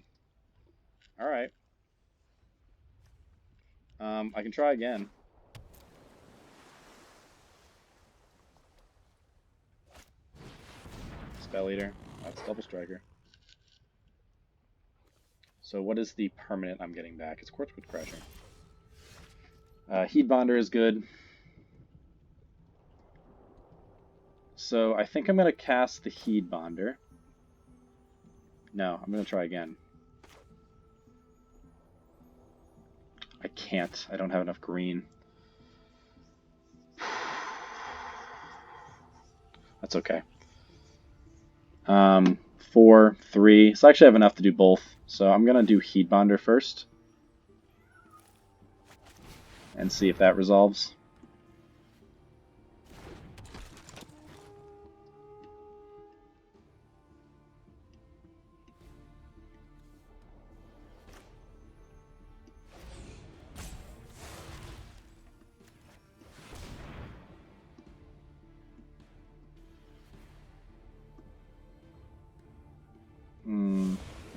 Alright. I can try again. Spell Eater. That's Double Striker. So what is the permanent I'm getting back? It's Quartzwood Crusher. Heat Bonder is good. So I think I'm going to cast the Heat Bonder. No, I'm going to try again. I can't. I don't have enough green. That's okay. 4, 3. So I actually have enough to do both. So I'm going to do Heat Bonder first. And see if that resolves.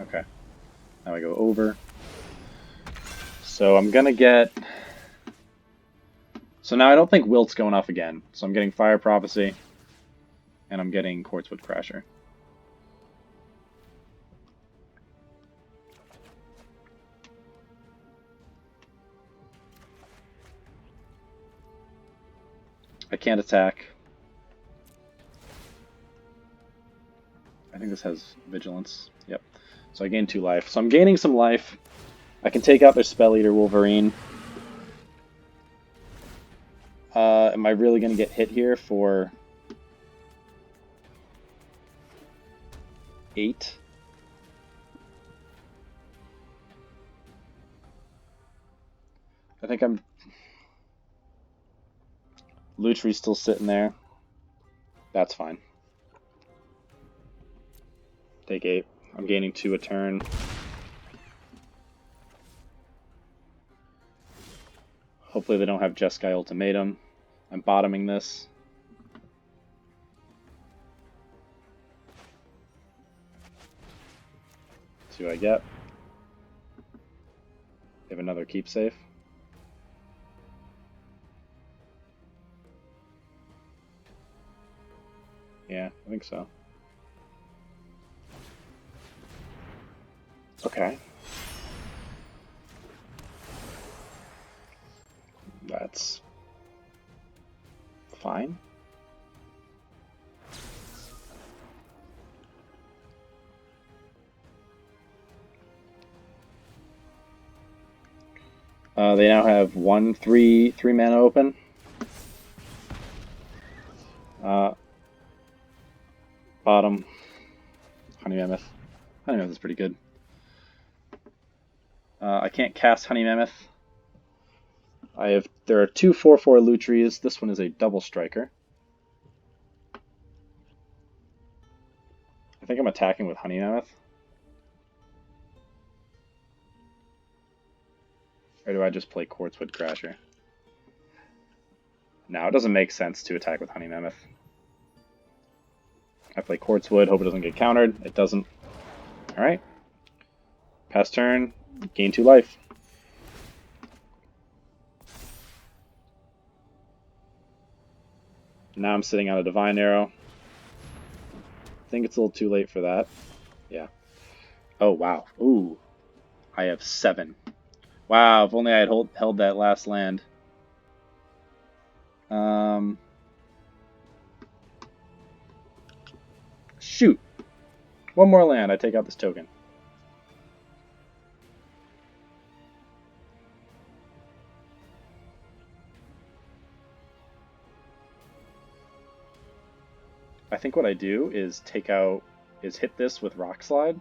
Okay. Now I go over. So I'm going to get... So now I don't think Wilt's going off again. So I'm getting Fire Prophecy. And I'm getting Quartzwood Crasher. I can't attack. I think this has Vigilance. Yep. So I gain 2 life. So I'm gaining some life. I can take out their Spell Eater Wolverine. Am I really going to get hit here for 8? I think I'm... Lutri's still sitting there. That's fine. Take 8. I'm gaining 2 a turn. Hopefully they don't have Jeskai Ultimatum. I'm bottoming this. See what I get. They have another keep safe. Yeah, I think so. Okay. That's fine. They now have 1 3 mana open. Bottom. Honey Mammoth. Honey Mammoth is pretty good. I can't cast Honey Mammoth. There are 2 4/4 Lutries. This one is a double striker. I think I'm attacking with Honey Mammoth. Or do I just play Quartzwood Crasher? No, it doesn't make sense to attack with Honey Mammoth. I play Quartzwood, hope it doesn't get countered. It doesn't. Alright. Pass turn, gain 2 life. Now I'm sitting on a Divine Arrow. I think it's a little too late for that. Yeah. Oh, wow. Ooh. I have 7. Wow, if only I had held that last land. Shoot. One more land, I take out this token. I think what I do is hit this with Rock Slide.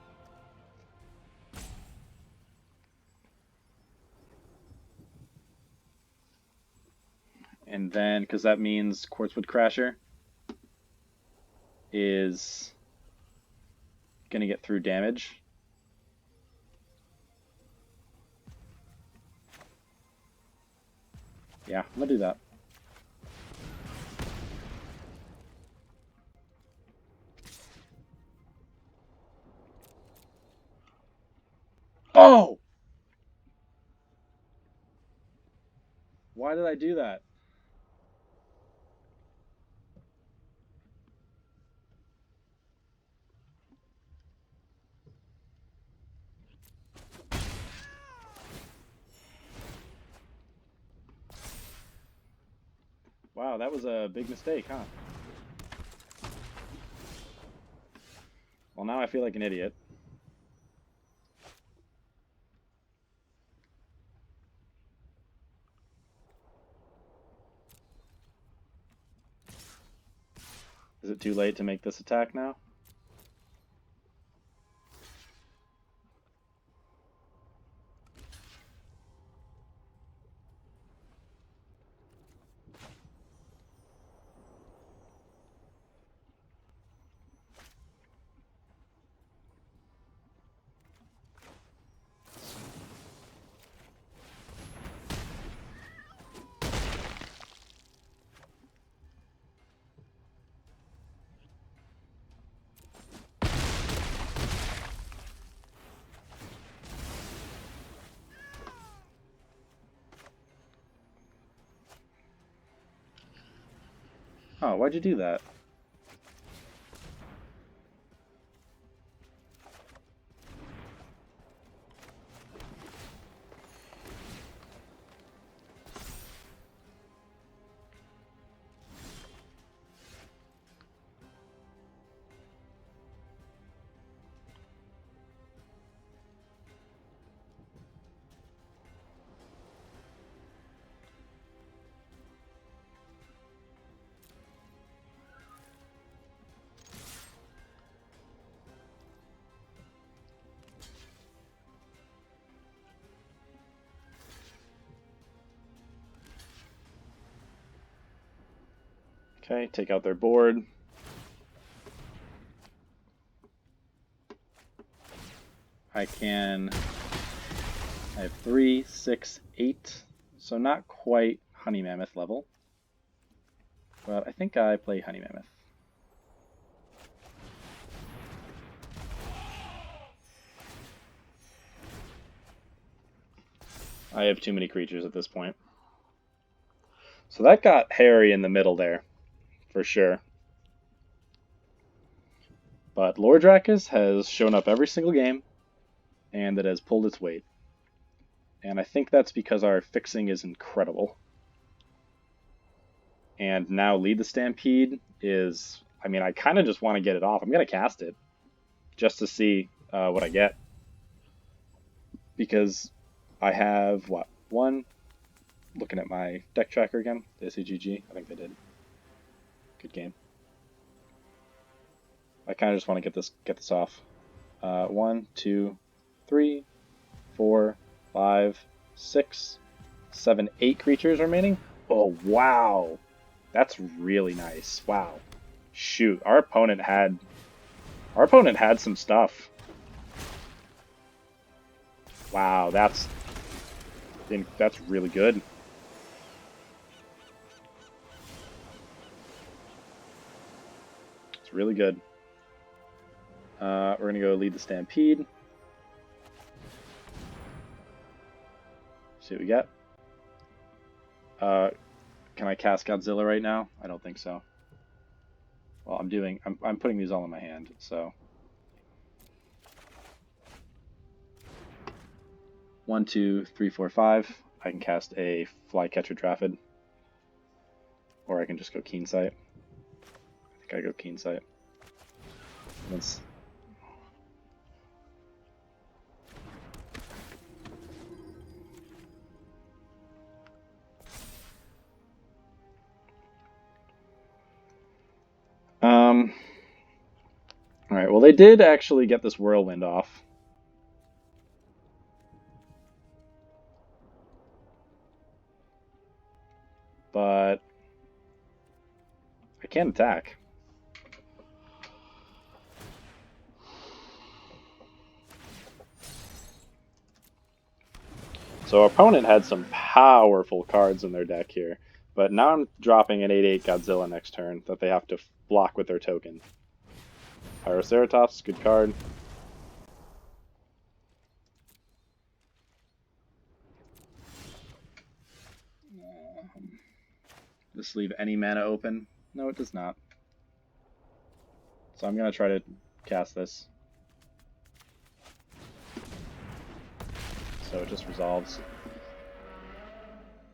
And then, because that means Quartzwood Crasher is going to get through damage. Yeah, I'm going to do that. Oh! Why did I do that? Wow, that was a big mistake, huh? Well, now I feel like an idiot. Is it too late to make this attack now? Oh, why'd you do that? Okay, take out their board. I have 3, 6, 8, so not quite Honey Mammoth level. But I think I play Honey Mammoth. I have too many creatures at this point. So that got hairy in the middle there, for sure. But Lordrakis has shown up every single game, and it has pulled its weight. And I think that's because our fixing is incredible. And now Lead the Stampede is... I mean, I kind of just want to get it off. I'm going to cast it, just to see what I get. Because I have, what, 1... Looking at my deck tracker again, the SCGG, I think they did. Good game. I kind of just want to get this off. 1, 2, 3, 4, 5, 6, 7, 8 creatures remaining. Oh wow, that's really nice. Wow, shoot, our opponent had some stuff. Wow, that's really good. It's really good. We're going to go lead the Stampede. See what we get. Can I cast Godzilla right now? I don't think so. Well, I'm putting these all in my hand, so. 1, 2, 3, 4, 5. I can cast a Flycatcher Draphid. Or I can just go Keen Sight. I think I go Keen Sight. Let's... Alright, well they did actually get this Whirlwind off. But I can't attack. So our opponent had some powerful cards in their deck here. But now I'm dropping an 8/8 Godzilla next turn that they have to block with their token. Pyroceratops, good card. Does this leave any mana open? No, it does not. So I'm going to try to cast this. So it just resolves.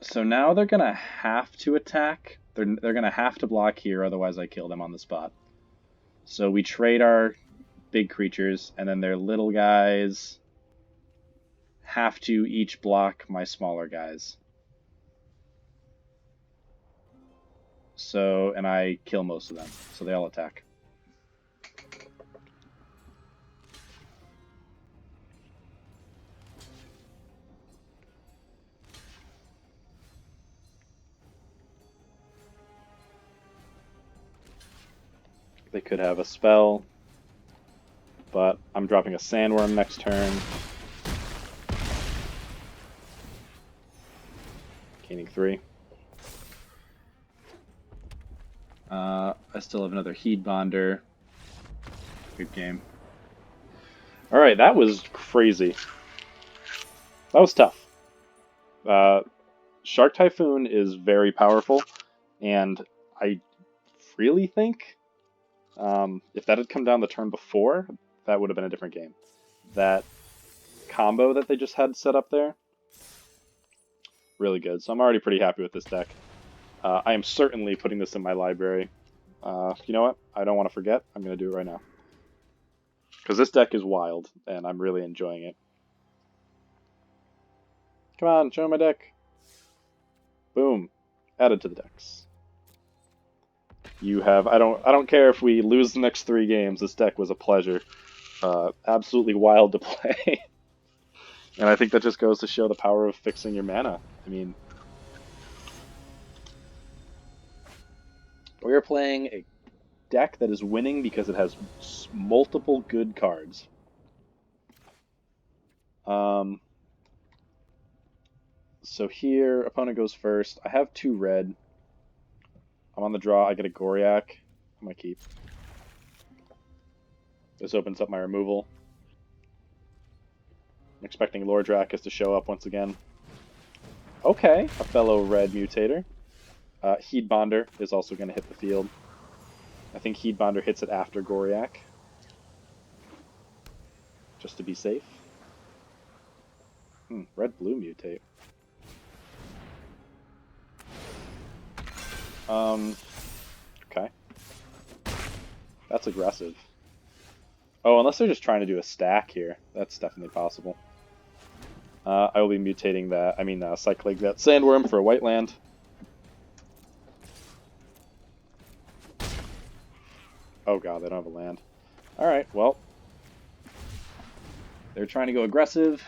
So now they're going to have to attack. They're going to have to block here, otherwise I kill them on the spot. So we trade our big creatures, and then their little guys have to each block my smaller guys. So, and I kill most of them, so they all attack. They could have a spell, but I'm dropping a Sandworm next turn. Gaining 3. I still have another Heed Bonder. Good game. Alright, that was crazy. That was tough. Shark Typhoon is very powerful, and I really think if that had come down the turn before, that would have been a different game. That combo that they just had set up there, really good. So I'm already pretty happy with this deck. I am certainly putting this in my library. You know what? I don't want to forget. I'm going to do it right now. Because this deck is wild, and I'm really enjoying it. Come on, show my deck. Boom. Added to the decks. You have... I don't care if we lose the next 3 games. This deck was a pleasure. Absolutely wild to play. And I think that just goes to show the power of fixing your mana. I mean... We are playing a deck that is winning because it has multiple good cards. So here, opponent goes first. I have 2 red. I'm on the draw. I get a Goriak. I'm going to keep. This opens up my removal. I'm expecting Lordrakis to show up once again. Okay, a fellow red mutator. Heed Bonder is also going to hit the field. I think Heed Bonder hits it after Goriak. Just to be safe. Red-blue mutate. Okay. That's aggressive. Oh, unless they're just trying to do a stack here. That's definitely possible. I will be mutating that, cycling that Sandworm for a white land. Oh god, they don't have a land. Alright, well. They're trying to go aggressive.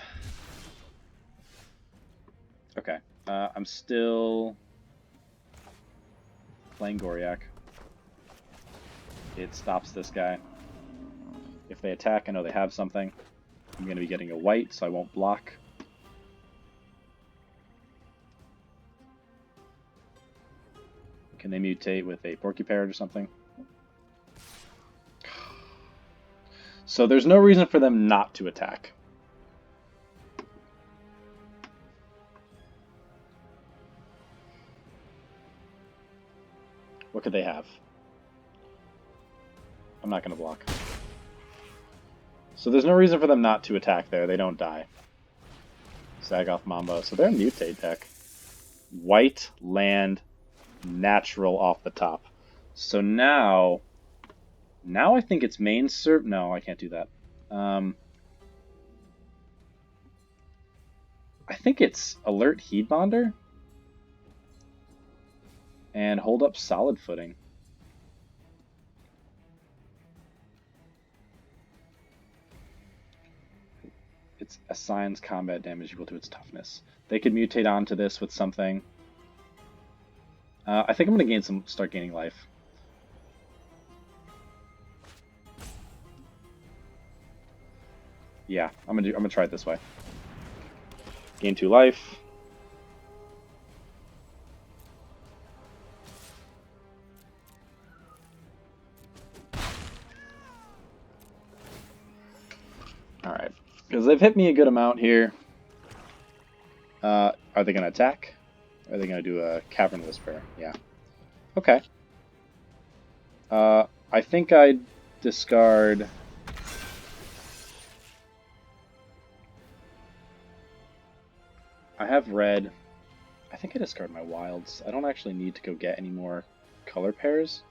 Okay, I'm still playing Goriak. It stops this guy. If they attack, I know they have something. I'm going to be getting a white, so I won't block. Can they mutate with a Porcupine or something? So there's no reason for them not to attack. What could they have? I'm not going to block. So there's no reason for them not to attack there. They don't die. Zagoth Mambo. So they're a mutate deck. White, land, natural off the top. So now I think it's main serve. No, I can't do that. I think it's alert Heatbonder and hold up solid footing. It assigns combat damage equal to its toughness. They could mutate onto this with something. I think I'm going to start gaining life. Yeah, I'm gonna try it this way. Gain 2 life. Alright, because they've hit me a good amount here. Are they going to attack? Are they going to do a Cavern Whisper? Yeah. Okay. I think I'd discard... I have red. I think I discard my wilds. I don't actually need to go get any more color pairs.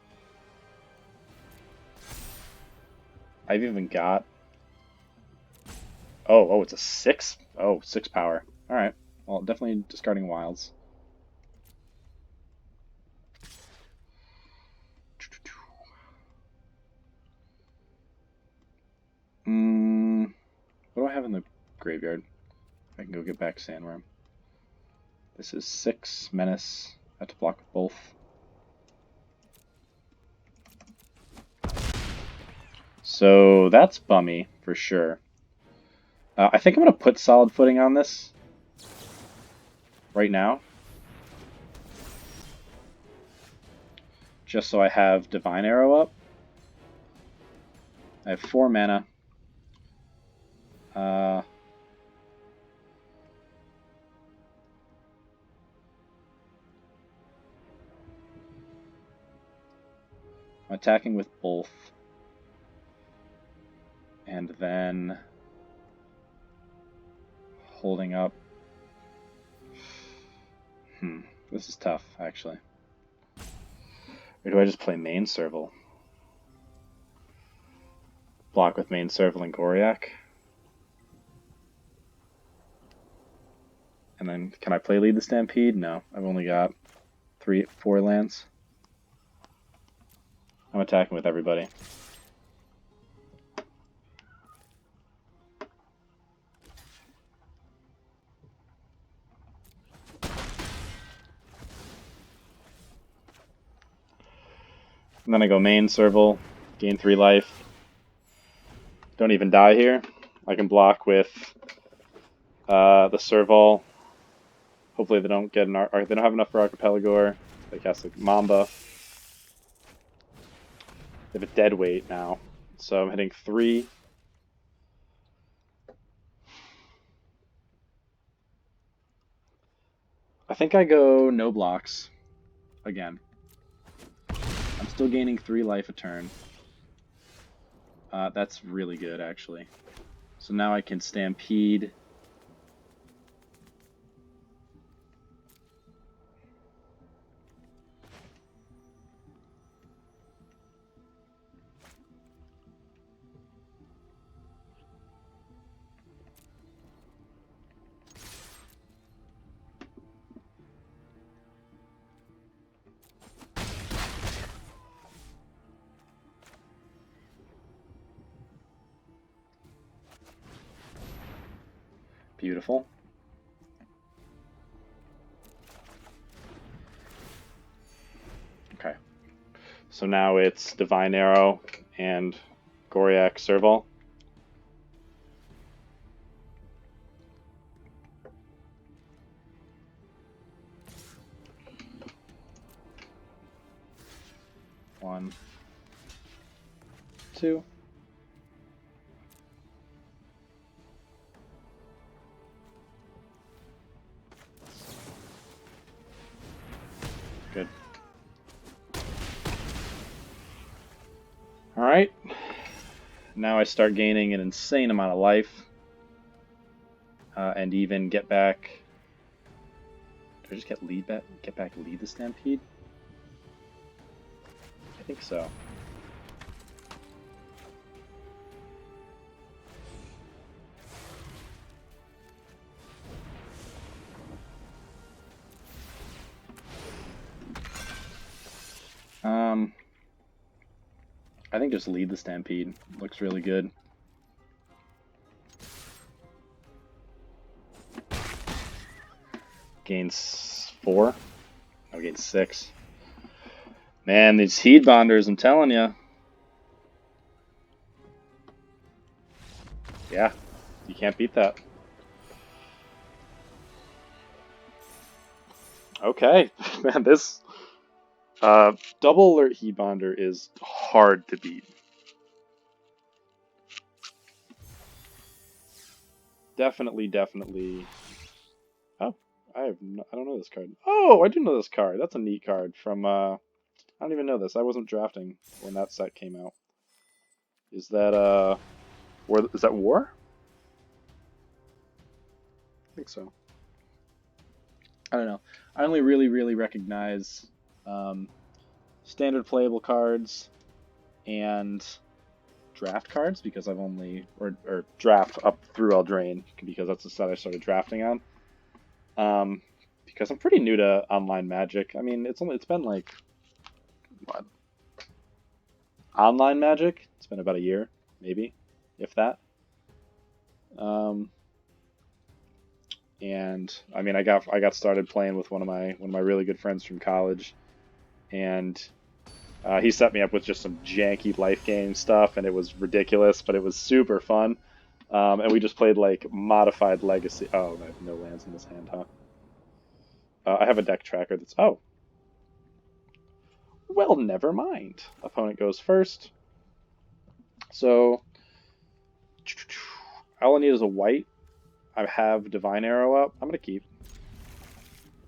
I've even got... Oh, it's a 6? Oh, 6 power. Alright. Well, definitely discarding wilds. What do I have in the graveyard? I can go get back Sandworm. This is 6 menace. I have to block with both. So that's bummy for sure. I think I'm going to put solid footing on this right now. Just so I have Divine Arrow up. I have 4 mana. I'm attacking with both. And then holding up. This is tough, actually. Or do I just play main Serval? Block with main Serval and Goriak. And then, can I play Lead the Stampede? No, I've only got 4 lands. I'm attacking with everybody. And then I go main Serval, gain 3 life. Don't even die here. I can block with the Serval. Hopefully they don't get they don't have enough for Archipelagor. They cast a Mamba. They have a dead weight now. So I'm hitting 3. I think I go no blocks again. I'm still gaining 3 life a turn. That's really good, actually. So now I can Stampede. Beautiful. Okay. So now it's Divine Arrow and Goriak Serval. One, 2, Good. Alright. Now I start gaining an insane amount of life. And even get back... Did I just get back lead the Stampede? I think so. I think just lead the Stampede. Looks really good. Gains 4. No, gains 6. Man, these heat bonders, I'm telling you. Yeah, you can't beat that. Okay, man, this double alert heat bonder is hard to beat. Definitely. Oh, I don't know this card. Oh, I do know this card. That's a neat card from I don't even know this. I wasn't drafting when that set came out. Is that is that War? I think so. I don't know. I only really recognize standard playable cards and draft cards because I've only or draft up through Eldraine because that's the set I started drafting on. Because I'm pretty new to online Magic. I mean, it's been like what? Online Magic? It's been about a year, maybe, if that. And I mean, I got started playing with one of my really good friends from college, and he set me up with just some janky life game stuff, and it was ridiculous, but it was super fun. And we just played like modified Legacy. Oh, I have no lands in this hand, huh? I have a deck tracker that's... Oh. Well, never mind. Opponent goes first. So, all I need is a white. I have Divine Arrow up. I'm going to keep.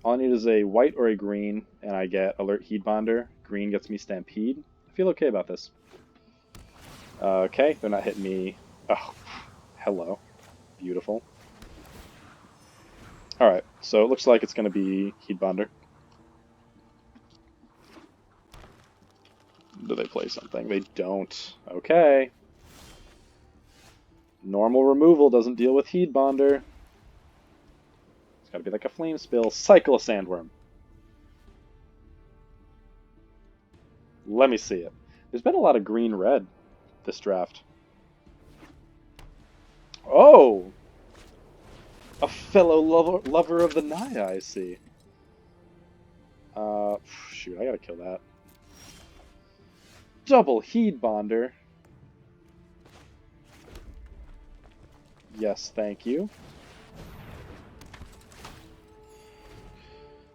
All I need is a white or a green, and I get Alert Heat Bonder. Green gets me Stampede. I feel okay about this. Okay, they're not hitting me. Oh, hello. Beautiful. Alright, so it looks like it's going to be Heat Bonder. Do they play something? They don't. Okay. Normal removal doesn't deal with Heat Bonder. It's gotta be like a Flame Spill. Cycle a Sandworm. Let me see it. There's been a lot of green-red this draft. Oh! A fellow lover of the Naya, I see. Shoot, I gotta kill that. Double Heat Bonder. Yes, thank you.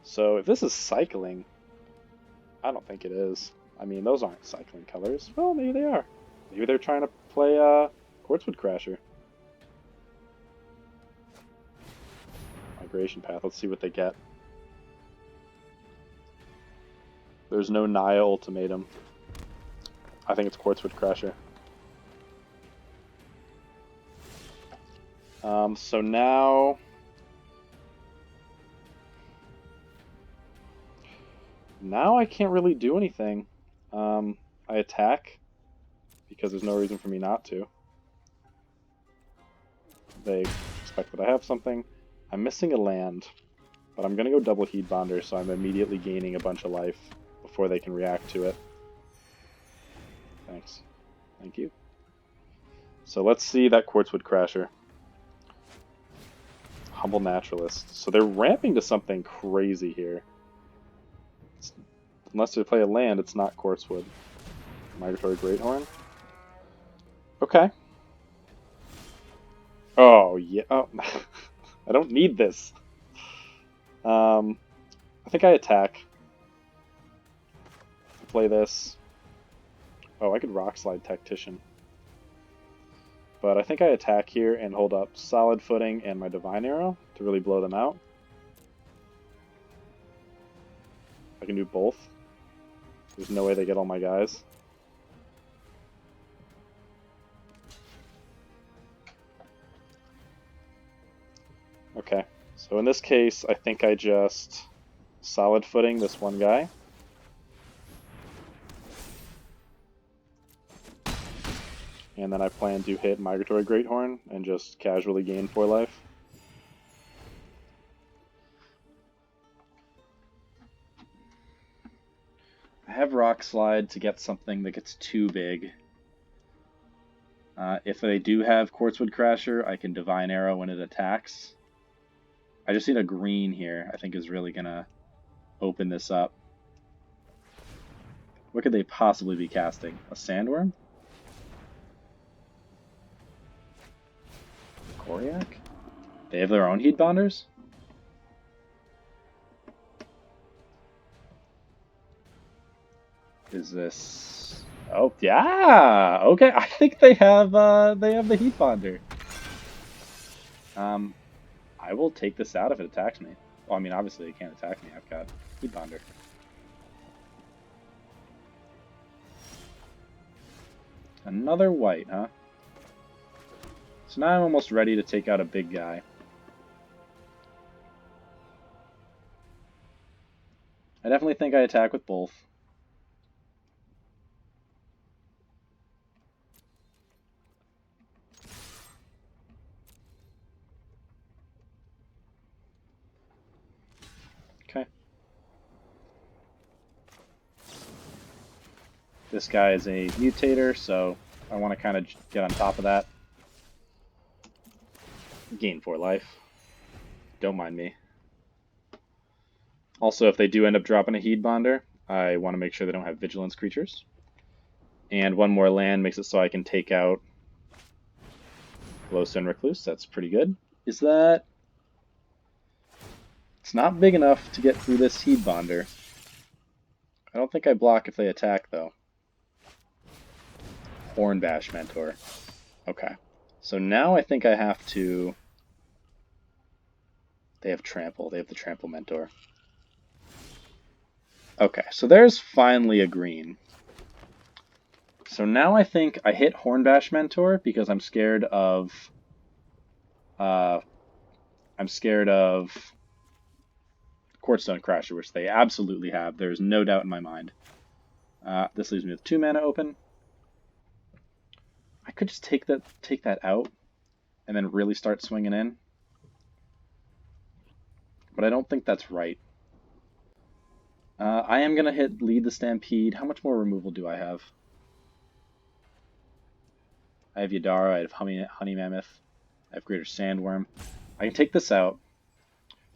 So if this is cycling, I don't think it is. I mean, those aren't cycling colors. Well, maybe they are. Maybe they're trying to play Quartzwood Crasher. Migration Path. Let's see what they get. There's no Naya Ultimatum. I think it's Quartzwood Crasher. So now... Now I can't really do anything. I attack, because there's no reason for me not to. They expect that I have something. I'm missing a land, but I'm going to go double Heat Bonder, so I'm immediately gaining a bunch of life before they can react to it. Thanks. Thank you. So let's see that Quartzwood Crasher. Humble Naturalist. So they're ramping to something crazy here. Unless they play a land, it's not Quartzwood. Migratory Greathorn. Okay. Oh, yeah. Oh. I don't need this. I think I attack. Play this. Oh, I could Rock Slide Tactician. But I think I attack here and hold up Solid Footing and my Divine Arrow to really blow them out. I can do both. There's no way they get all my guys. Okay, so in this case, I think I just solid footing this one guy. And then I plan to hit Migratory Greathorn and just casually gain 4 life. I have Rock Slide to get something that gets too big. If they do have Quartzwood Crasher, I can Divine Arrow when it attacks. I just need a green here, I think is really going to open this up. What could they possibly be casting? A Sandworm? Ikoria? They have their own Heat Bonders? Is this... Oh, yeah! Okay, I think they have the Heat Bonder. I will take this out if it attacks me. Well, I mean, obviously it can't attack me. I've got Heat Bonder. Another white, huh? So now I'm almost ready to take out a big guy. I definitely think I attack with both. Okay. This guy is a mutator, so I want to kind of get on top of that. Gain 4 life. Don't mind me. Also, if they do end up dropping a Heat Bonder, I want to make sure they don't have vigilance creatures. And one more land makes it so I can take out Glowstone Recluse. That's pretty good. Is that... It's not big enough to get through this Heat Bonder. I don't think I block if they attack, though. Hornbash Mentor. Okay. So now I think I have to... They have Trample. They have the Trample Mentor. Okay, so there's finally a green. So now I think I hit Hornbash Mentor because I'm scared of... Quartzstone Crasher, which they absolutely have. There's no doubt in my mind. This leaves me with 2 mana open. I could just take that out and then really start swinging in. But I don't think that's right. I am going to lead the Stampede. How much more removal do I have? I have Yadara, I have Honey Mammoth, I have Greater Sandworm. I can take this out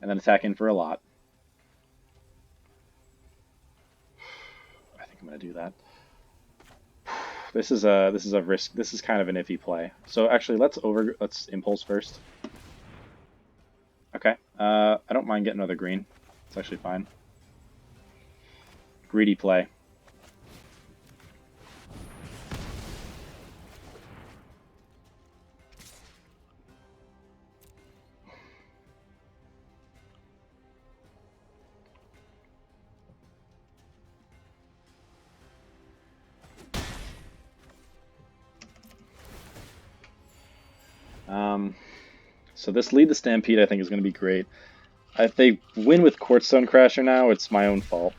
and then attack in for a lot. I think I'm going to do that. This is a risk. This is kind of an iffy play. So actually, let's impulse first. Okay. I don't mind getting another green. It's actually fine. Greedy play. So this lead the Stampede I think is going to be great. If they win with Quartzstone Crasher now, it's my own fault.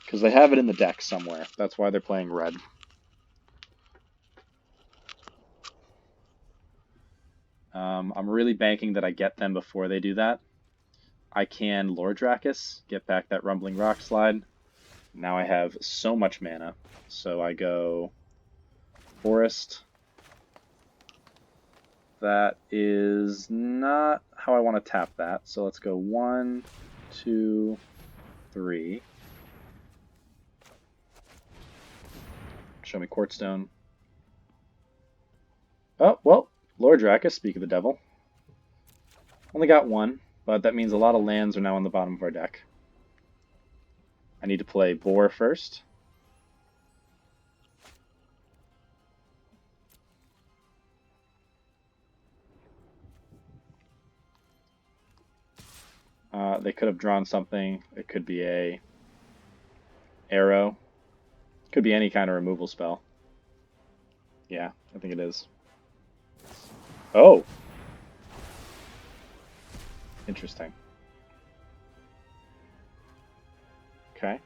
Because they have it in the deck somewhere. That's why they're playing red. I'm really banking that I get them before they do that. I can Lord Drakis, get back that Rumbling Rock Slide. Now I have so much mana. So I go Forest. That is not how I want to tap that. So let's go 1, 2, 3. Show me Quartzstone. Oh, well, Lord Drakis, speak of the devil. Only got 1, but that means a lot of lands are now on the bottom of our deck. I need to play Boar first. They could have drawn something. It could be a arrow. Could be any kind of removal spell. Yeah, I think it is. Oh! Interesting. Okay.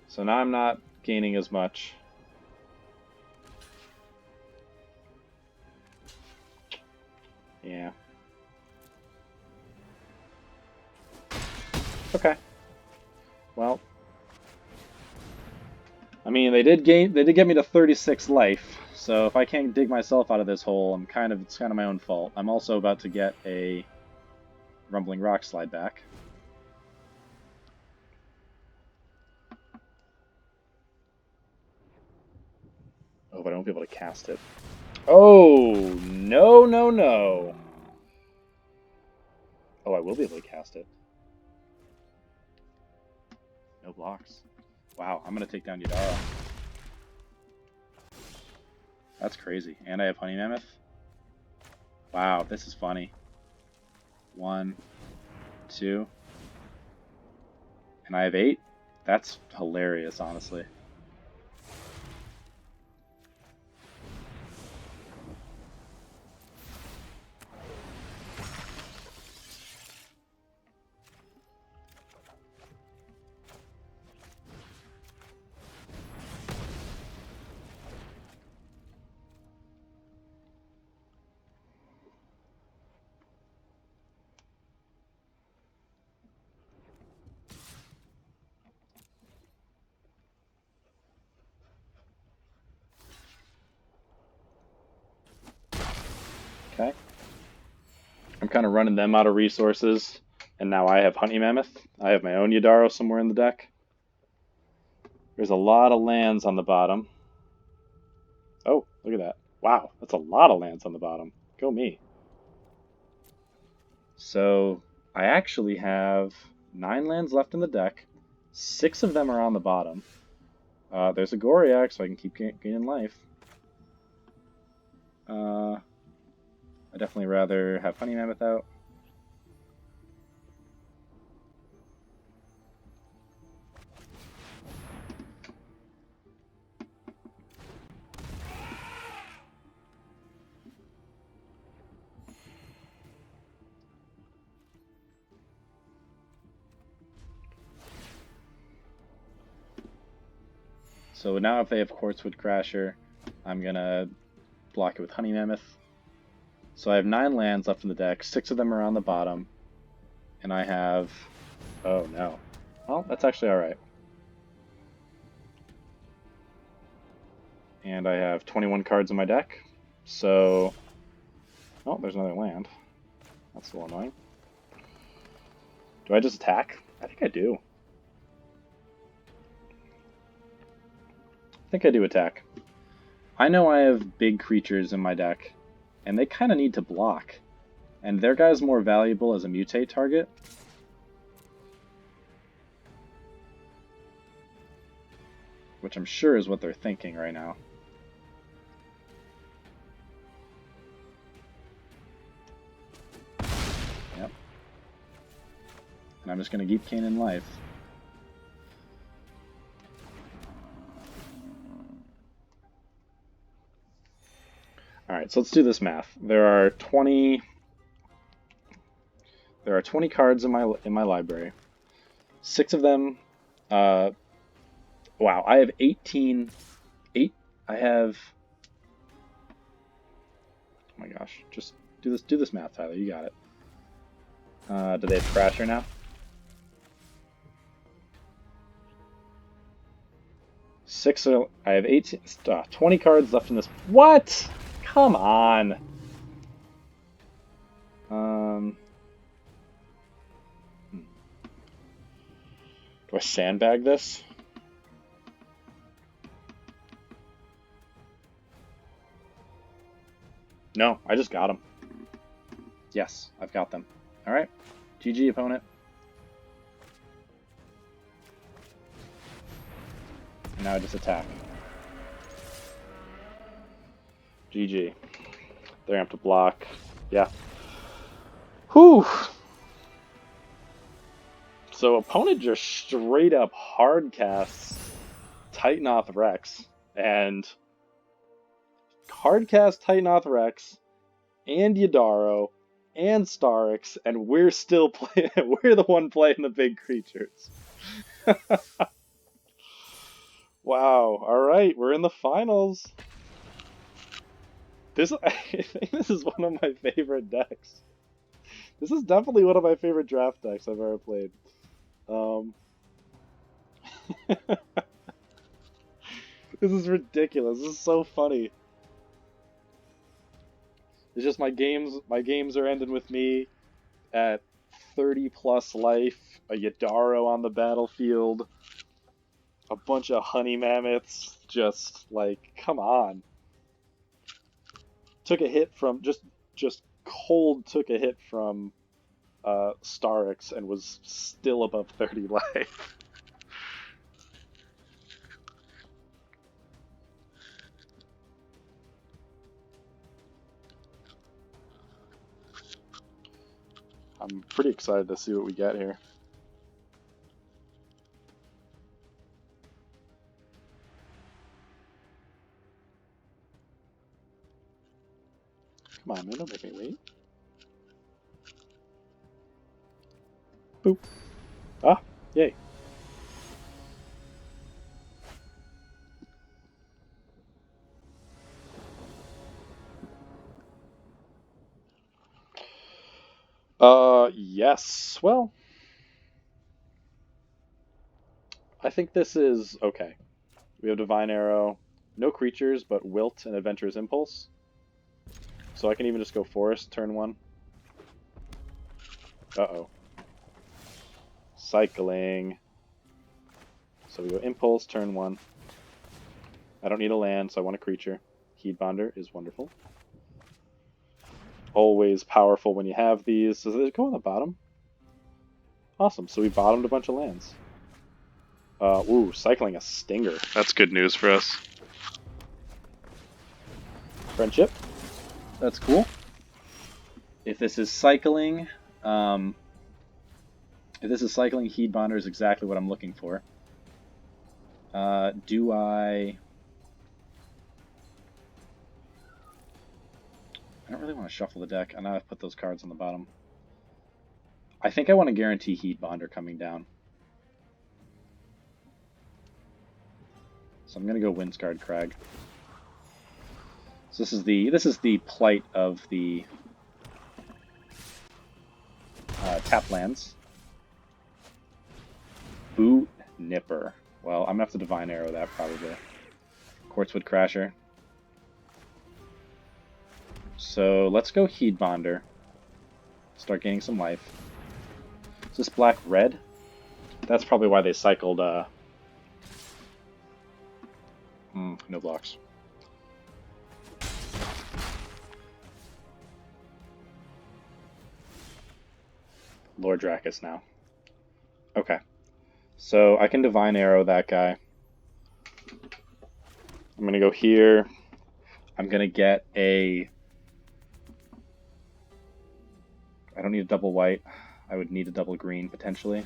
So now I'm not gaining as much. Yeah. Okay. Well, I mean, they did get me to 36 life. So if I can't dig myself out of this hole, it's kind of my own fault. I'm also about to get a Rumbling Rock slide back. Oh, but I won't be able to cast it. Oh, no, no, no. Oh, I will be able to cast it. No blocks. Wow, I'm going to take down Yadara. That's crazy. And I have Honey Mammoth. Wow, this is funny. 1, 2. And I have 8? That's hilarious, honestly. Okay. I'm kind of running them out of resources, and now I have Honey Mammoth. I have my own Yadaro somewhere in the deck. There's a lot of lands on the bottom. Oh, look at that. Wow, that's a lot of lands on the bottom. Go me. So I actually have 9 lands left in the deck. 6 of them are on the bottom. There's a Goriak, so I can keep gaining life. I definitely rather have Honey Mammoth out. So now if they have Quartzwood Crasher, I'm going to block it with Honey Mammoth. So I have 9 lands left in the deck. 6 of them are on the bottom. And I have... Oh, no. Well, that's actually alright. And I have 21 cards in my deck. So... Oh, there's another land. That's a little annoying. Do I just attack? I think I do. I think I do attack. I know I have big creatures in my deck, and they kind of need to block. And their guy's more valuable as a mutate target. Which I'm sure is what they're thinking right now. Yep. And I'm just going to keep gaining life. Alright, so let's do this math. There are 20 cards in my library. 6 of them wow, I have 18 I have oh my gosh, just do this math, Tyler. You got it. Do they have Crasher now? 6 I have 18 20 cards left in this. What? Come on. Do I sandbag this? No, I just got them. Yes, I've got them. Alright. GG, opponent. And now I just attack. GG. They're gonna have to block. Yeah. Whew! So opponent just straight up hard casts Titanoth Rex and hard cast Titanoth Rex and Yadaro and Starix, and we're still playing. We're the one playing the big creatures. Wow. All right, we're in the finals. I think this is one of my favorite decks. This is definitely one of my favorite draft decks I've ever played. This is ridiculous. This is so funny. It's just my games are ending with me at 30 plus life, a Yadaro on the battlefield, a bunch of honey mammoths, just like, come on. Took a hit from just cold took a hit from Starix and was still above 30 life. I'm pretty excited to see what we get here. Come on, man, don't make me wait. Boop. Ah, yay. Yes. Well, I think this is okay. We have Divine Arrow, no creatures, but Wilt and Adventurous Impulse. So I can even just go Forest turn one. Uh-oh. Cycling. So we go Impulse turn one. I don't need a land, so I want a creature. Heatbonder is wonderful. Always powerful when you have these. Does it go on the bottom? Awesome. So we bottomed a bunch of lands. Ooh, cycling a Stinger. That's good news for us. Friendship. That's cool. If this is cycling, Heatbonder is exactly what I'm looking for. Do I don't really want to shuffle the deck. I know I've put those cards on the bottom. I think I want to guarantee Heatbonder coming down. So I'm gonna go Windscarred Crag. So this is the plight of the tap lands. Boot Nipper. Well, I'm gonna have to Divine Arrow that probably. Quartzwood Crasher. So let's go Heatbonder. Start gaining some life. Is this black-red? That's probably why they cycled, no blocks. Lord Dracus now. Okay. So I can Divine Arrow that guy. I'm gonna go here. I'm gonna get a... I don't need a double white. I would need a double green, potentially.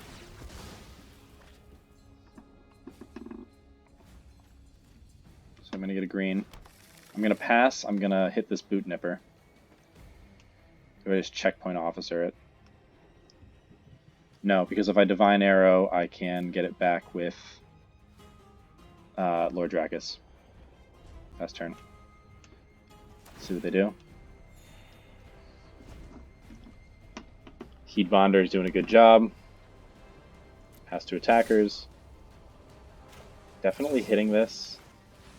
So I'm gonna get a green. I'm gonna pass. I'm gonna hit this Boot Nipper. Do I just Checkpoint Officer it? No, because if I Divine Arrow, I can get it back with Lord Dracus. Last turn. Let's see what they do. Heatbonder is doing a good job. Has two attackers. Definitely hitting this.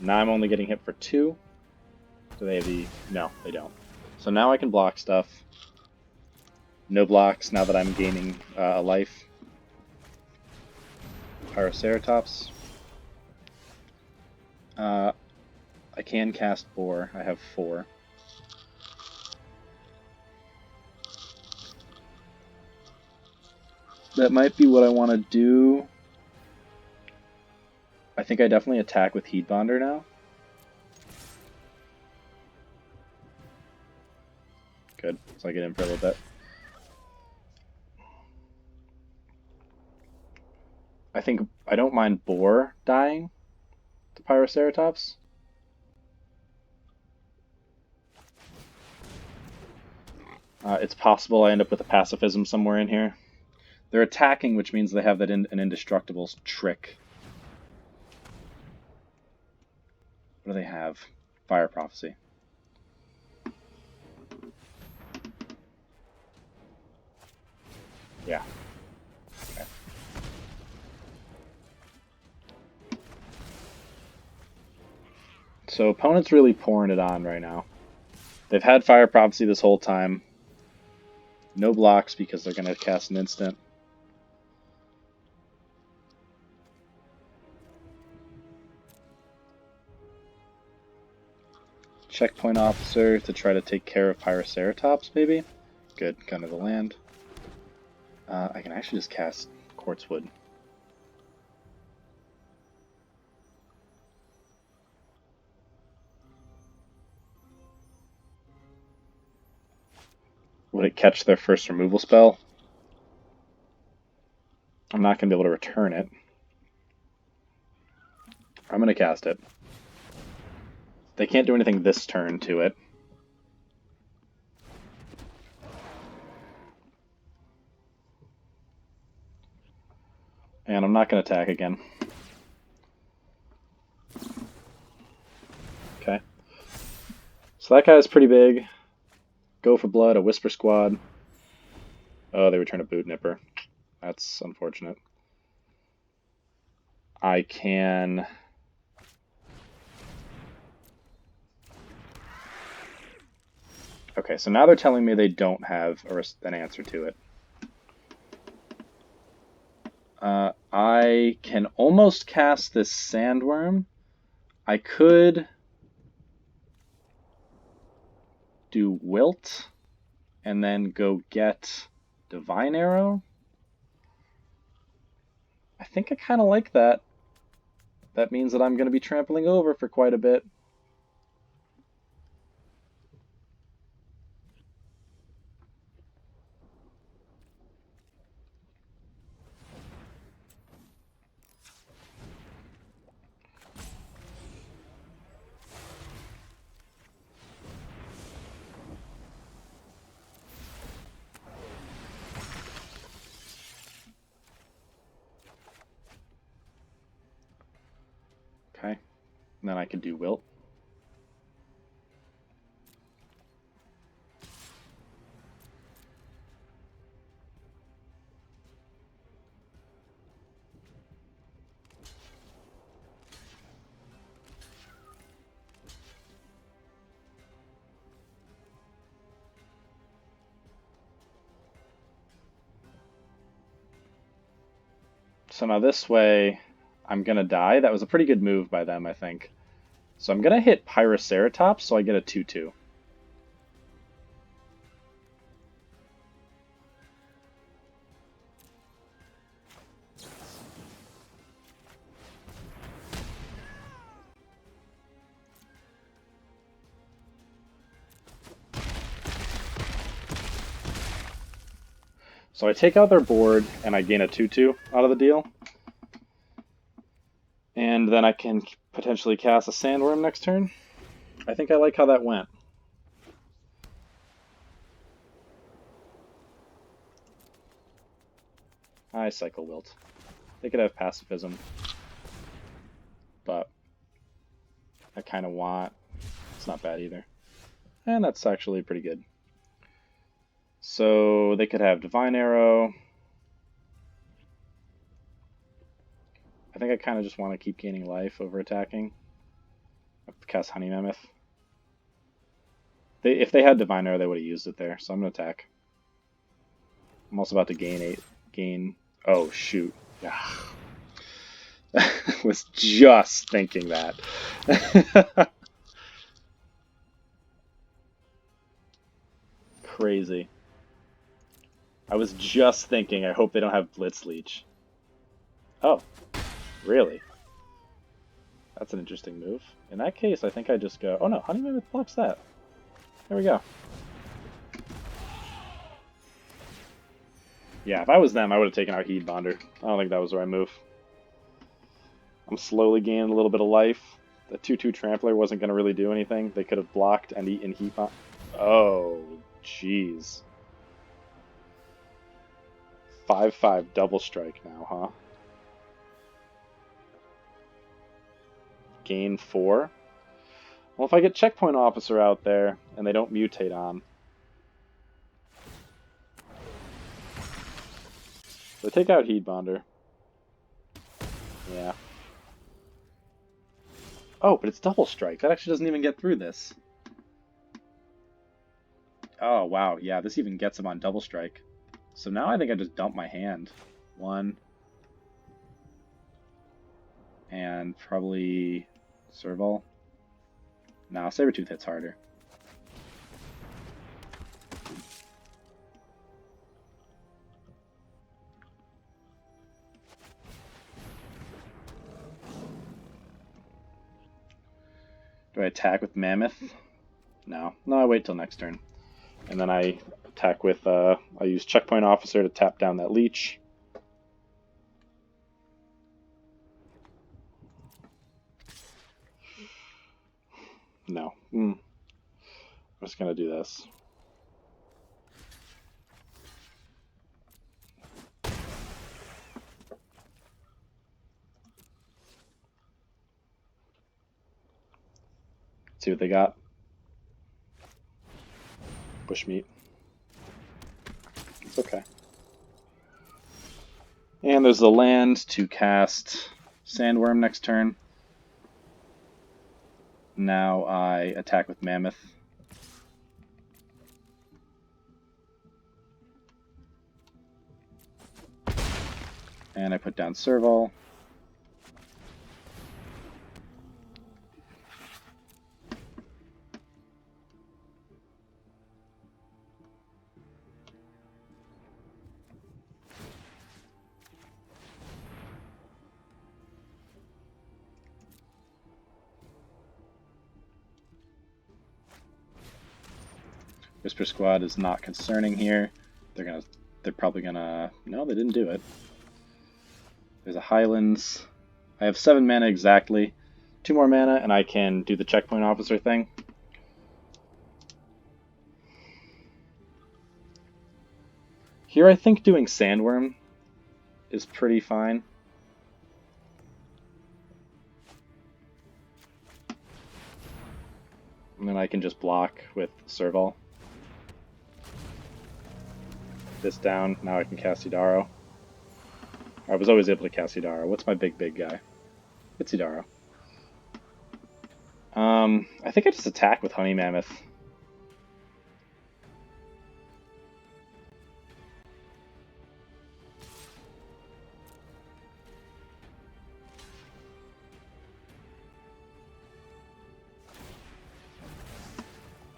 Now I'm only getting hit for 2. Do they have the... No, they don't. So now I can block stuff. No blocks now that I'm gaining a life. Pyroceratops. I can cast Boar. I have 4. That might be what I want to do. I think I definitely attack with Heatbonder now. Good. So I get in for a little bit. I think I don't mind Boar dying to Pyroceratops. It's possible I end up with a pacifism somewhere in here. They're attacking, which means they have that an indestructible trick. What do they have? Fire Prophecy. Yeah. Okay. So opponent's really pouring it on right now. They've had Fire Prophecy this whole time. No blocks because they're going to cast an instant. Checkpoint Officer to try to take care of Pyroceratops, maybe? Good, gun of the land. I can actually just cast Quartzwood. Would it catch their first removal spell? I'm not going to be able to return it. I'm going to cast it. They can't do anything this turn to it. And I'm not going to attack again. Okay. So that guy's pretty big. Go for blood, a Whisper Squad. Oh, they return a Boot Nipper. That's unfortunate. I can... Okay, so now they're telling me they don't have an answer to it. I can almost cast this Sandworm. I could do Wilt and then go get Divine Arrow. I think I kind of like that. That means that I'm going to be trampling over for quite a bit. Okay, and then I could do Wilt. So now this way, I'm going to die. That was a pretty good move by them, I think. So I'm going to hit Pyroceratops, so I get a 2/2. So I take out their board, and I gain a 2/2 out of the deal. And then I can potentially cast a Sandworm next turn. I think I like how that went. I cycle Wilt. They could have pacifism, but I kind of want... It's not bad either. And that's actually pretty good. So they could have Divine Arrow. I think I kind of just want to keep gaining life over attacking. I cast Honey Mammoth. If they had Divine Arrow, they would have used it there, so I'm going to attack. I'm also about to gain... Oh, shoot. I was just thinking that. Crazy. I was just thinking, I hope they don't have Blitz Leech. Oh, really? That's an interesting move. In that case, I think I just go... Oh no, Honey Mammoth blocks that. There we go. Yeah, if I was them, I would have taken out Heat Bonder. I don't think that was the right move. I'm slowly gaining a little bit of life. The 2/2 trampler wasn't going to really do anything. They could have blocked and eaten heat bomb. Oh, jeez. 5/5 double strike now, huh? Gain 4. Well, if I get checkpoint officer out there and they don't mutate on, so take out heat bonder. Yeah. Oh, but it's double strike. That actually doesn't even get through this. Oh, wow. Yeah, this even gets him on double strike. So now I think I just dump my hand. 1. And probably Serval. No, Sabertooth hits harder. Do I attack with Mammoth? No. No, I wait till next turn. And then I attack with, I use Checkpoint Officer to tap down that leech. No. I'm just going to do this. See what they got. Bushmeat. It's okay. And there's the land to cast Sandworm next turn. Now I attack with Mammoth. And I put down Serval. Whisper Squad is not concerning here. They're probably gonna. No, they didn't do it. There's a Highlands. I have 7 mana exactly. 2 more mana, and I can do the Checkpoint Officer thing. Here, I think doing Sandworm is pretty fine. And then I can just block with Serval. This down, now I can cast Idaro. I was always able to cast Idaro. What's my big guy? It's Idaro. I think I just attack with Honey Mammoth.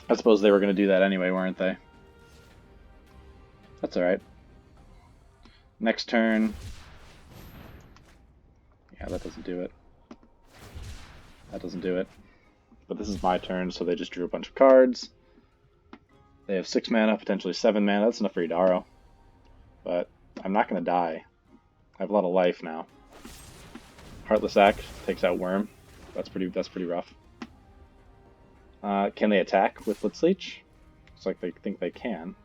I suppose they were going to do that anyway, weren't they? That's alright. Next turn. Yeah, that doesn't do it. That doesn't do it. But this is my turn, so they just drew a bunch of cards. They have 6 mana, potentially 7 mana. That's enough for Idaro. But I'm not going to die. I have a lot of life now. Heartless Act takes out Worm. That's pretty rough. Can they attack with Blitz Leech? Looks like they think they can.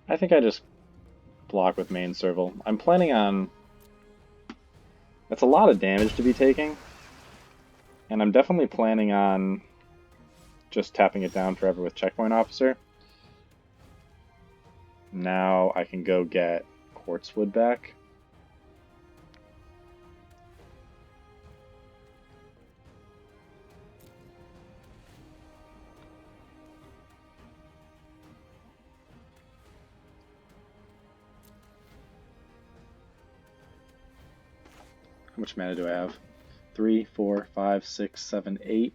I think I just block with main Serval. I'm planning on... That's a lot of damage to be taking. And I'm definitely planning on just tapping it down forever with Checkpoint Officer. Now I can go get Quartzwood back. How much mana do I have? 3, 4, 5, 6, 7, 8.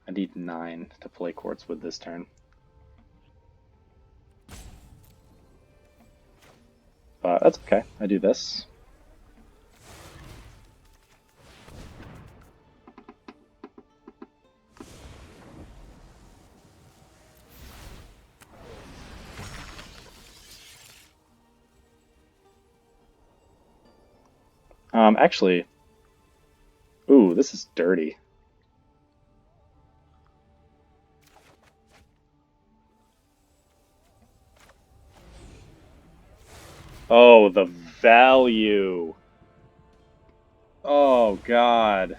I need 9 to play Quartzwood this turn. But that's okay. I do this. Actually, ooh, this is dirty. Oh, the value. Oh, God.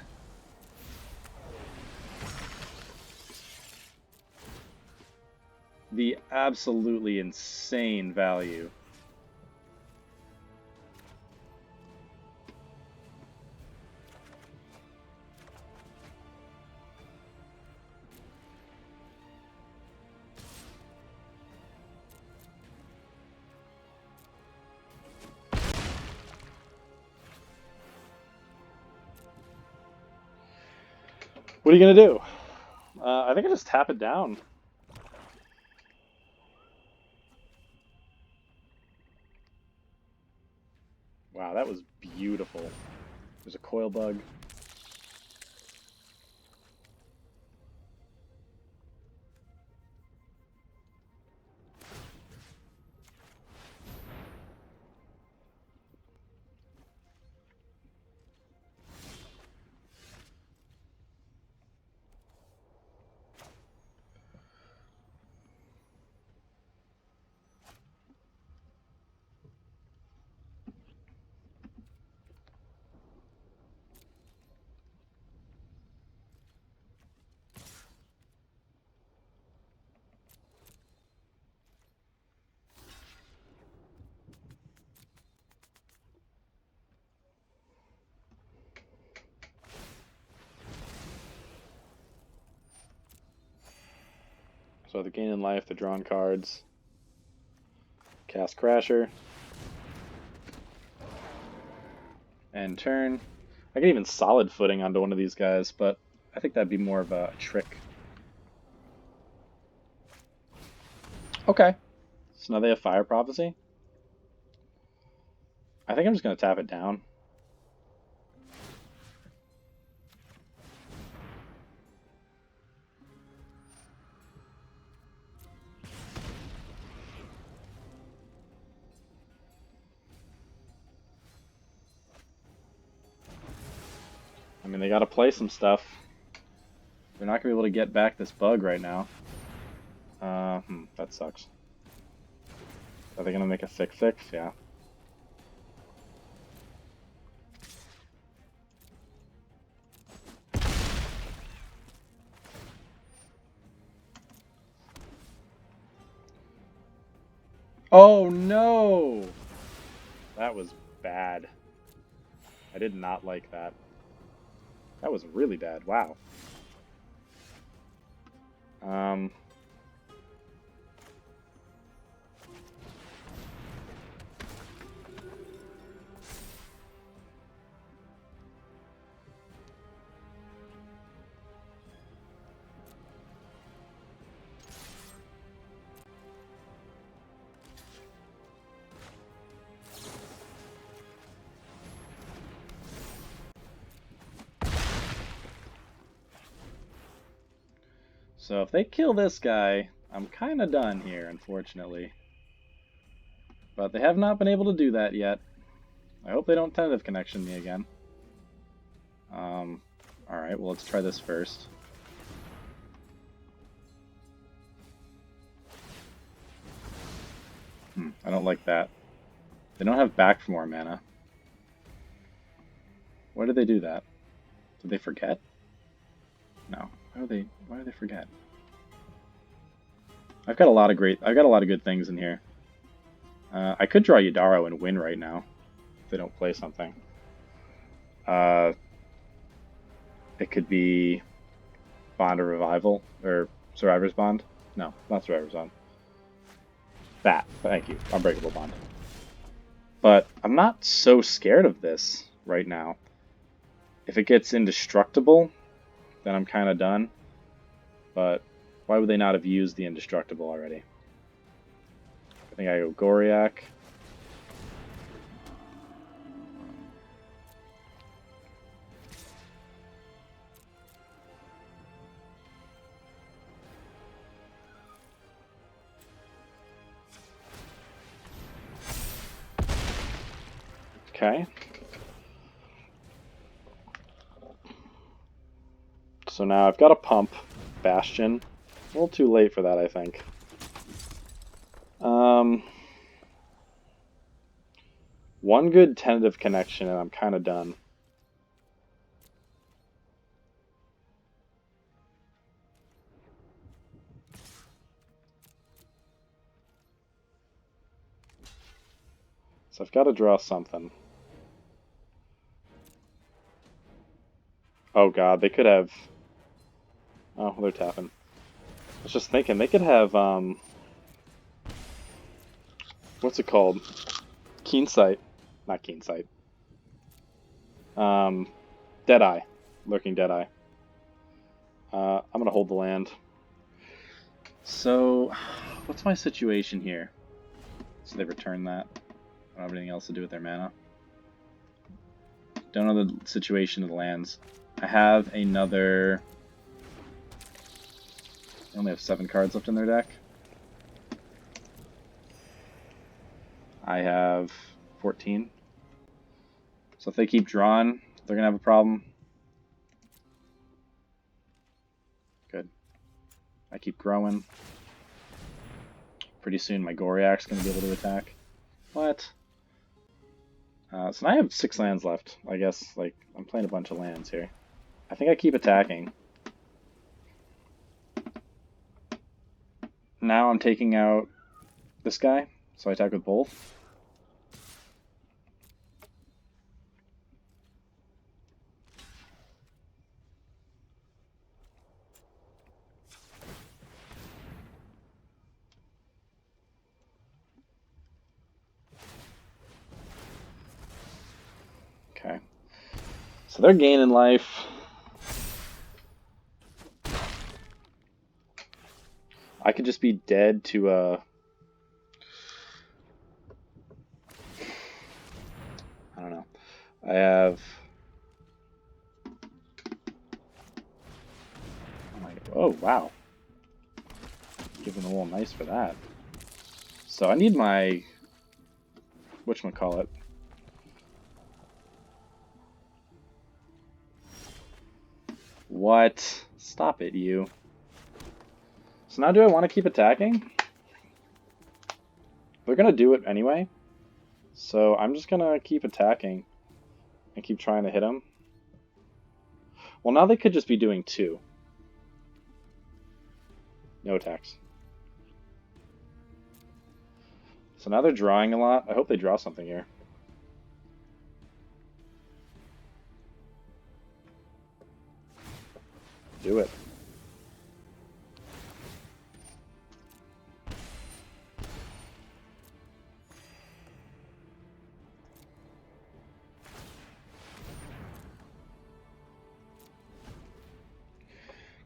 The absolutely insane value. What are you gonna do? I think I just tap it down. Wow, that was beautiful. There's a coil bug. So the gain in life, the drawn cards, cast Crasher, and turn. I could even solid footing onto one of these guys, but I think that'd be more of a trick. Okay. So now they have Fire Prophecy. I think I'm just going to tap it down. I mean, they got to play some stuff. They're not going to be able to get back this bug right now. That sucks. Are they going to make a 6/6? Yeah. Oh no! That was bad. I did not like that. That was really bad. Wow. Um, so if they kill this guy, I'm kind of done here, unfortunately. But they have not been able to do that yet. I hope they don't tentative connection me again. Alright, well let's try this first. I don't like that. They don't have back for more mana. Why did they do that? Did they forget? No. Why do they forget? I've got a lot of good things in here. I could draw Yadaro and win right now if they don't play something. It could be Bond of Revival or Survivor's Bond. No, not Survivor's Bond. That. Thank you. Unbreakable Bond. But I'm not so scared of this right now. If it gets indestructible, then I'm kind of done. But why would they not have used the indestructible already? I think I go Goriak. Okay. So now I've got a pump Bastion. A little too late for that, I think. One good tentative connection and I'm kind of done. So I've got to draw something. Oh god, they could have... Oh, they're tapping. I was just thinking, they could have, what's it called? Keen Sight. Not Keen Sight. Deadeye. Lurking Deadeye. I'm gonna hold the land. So, what's my situation here? So they return that. I don't have anything else to do with their mana. Don't know the situation of the lands. I have another... I only have 7 cards left in their deck. I have 14. So if they keep drawing, they're going to have a problem. Good. I keep growing. Pretty soon my Goriak's going to be able to attack. What? So now I have 6 lands left. I guess, like, I'm playing a bunch of lands here. I think I keep attacking. Now I'm taking out this guy, so I attack with both. Okay. So they're gaining life. I could just be dead to I don't know. I have... Oh, wow. Giving a little nice for that. So I need my... whatchamacallit? What? Stop it, you. So now do I want to keep attacking? They're going to do it anyway. So I'm just going to keep attacking and keep trying to hit them. Well, now they could just be doing 2. No attacks. So now they're drawing a lot. I hope they draw something here. Do it.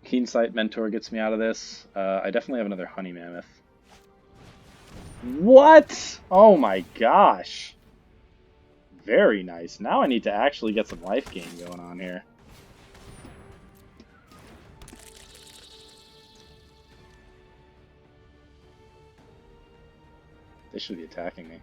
Keen Sight Mentor gets me out of this. I definitely have another Honey Mammoth. What? Oh my gosh. Very nice. Now I need to actually get some life gain going on here. They should be attacking me.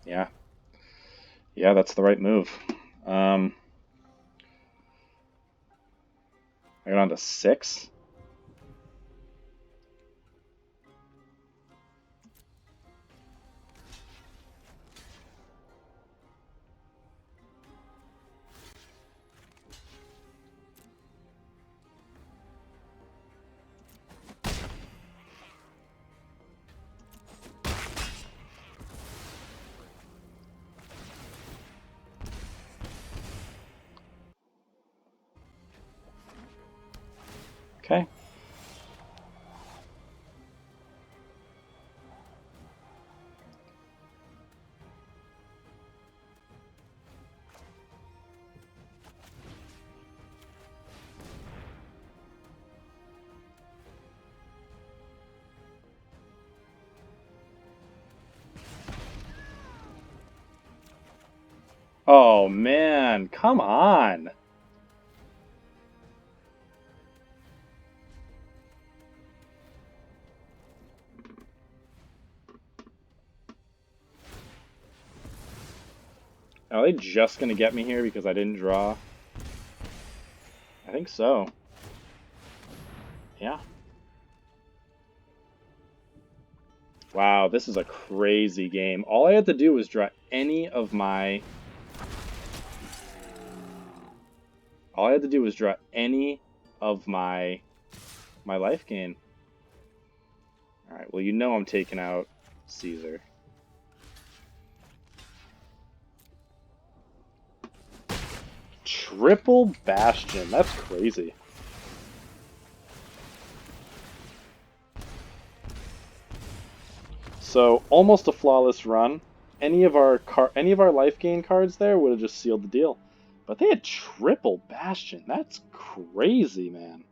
Yeah. Yeah, that's the right move. I got on to 6. Okay. Oh man, come on. Are they just going to get me here because I didn't draw? I think so. Yeah. Wow, this is a crazy game. All I had to do was draw any of my... All I had to do was draw any of my life gain. Alright, well, you know I'm taking out Caesar. Triple Bastion. That's crazy. So, almost a flawless run. Any of our life gain cards there would have just sealed the deal. But they had triple Bastion. That's crazy, man.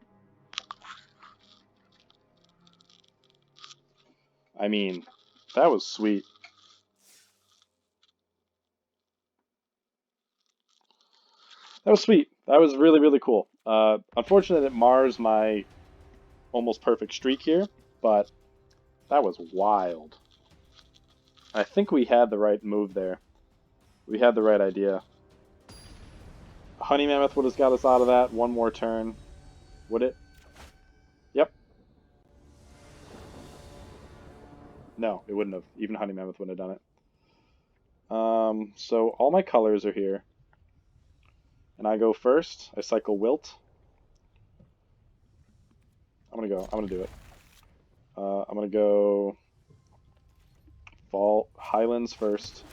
I mean, that was sweet. That was sweet. That was really, really cool. Unfortunately, it mars my almost perfect streak here, but that was wild. I think we had the right move there. We had the right idea. Honey Mammoth would have got us out of that one more turn. Would it? Yep. No, it wouldn't have. Even Honey Mammoth wouldn't have done it. So all my colors are here. And I go first. I cycle Wilt. I'm gonna do it. I'm gonna go Fall Highlands first,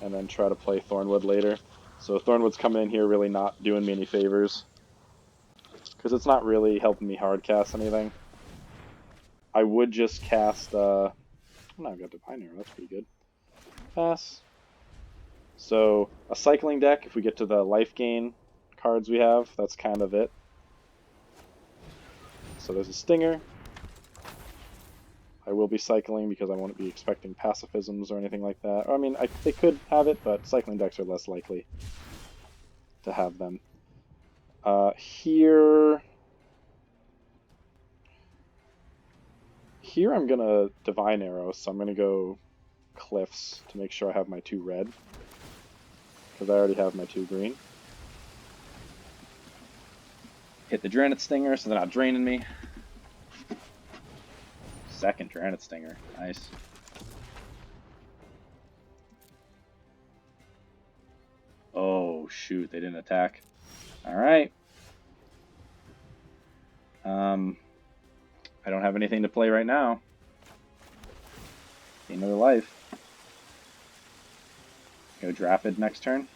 and then try to play Thornwood later. So Thornwood's coming in here really not doing me any favors, because it's not really helping me hard cast anything. I would just cast, oh, no, I've got Divine Arrow, that's pretty good. Pass. So, a cycling deck, if we get to the life gain cards we have, that's kind of it. So there's a Stinger. I will be cycling because I won't be expecting pacifisms or anything like that. Or, I mean, they could have it, but cycling decks are less likely to have them. Here I'm going to Divine Arrow, so I'm going to go Cliffs to make sure I have my 2 red. Because I already have my 2 green. Hit the Draenei Stinger so they're not draining me. Second Draenei Stinger. Nice. Oh, shoot. They didn't attack. Alright. I don't have anything to play right now. Gain another life. Go Drapid next turn.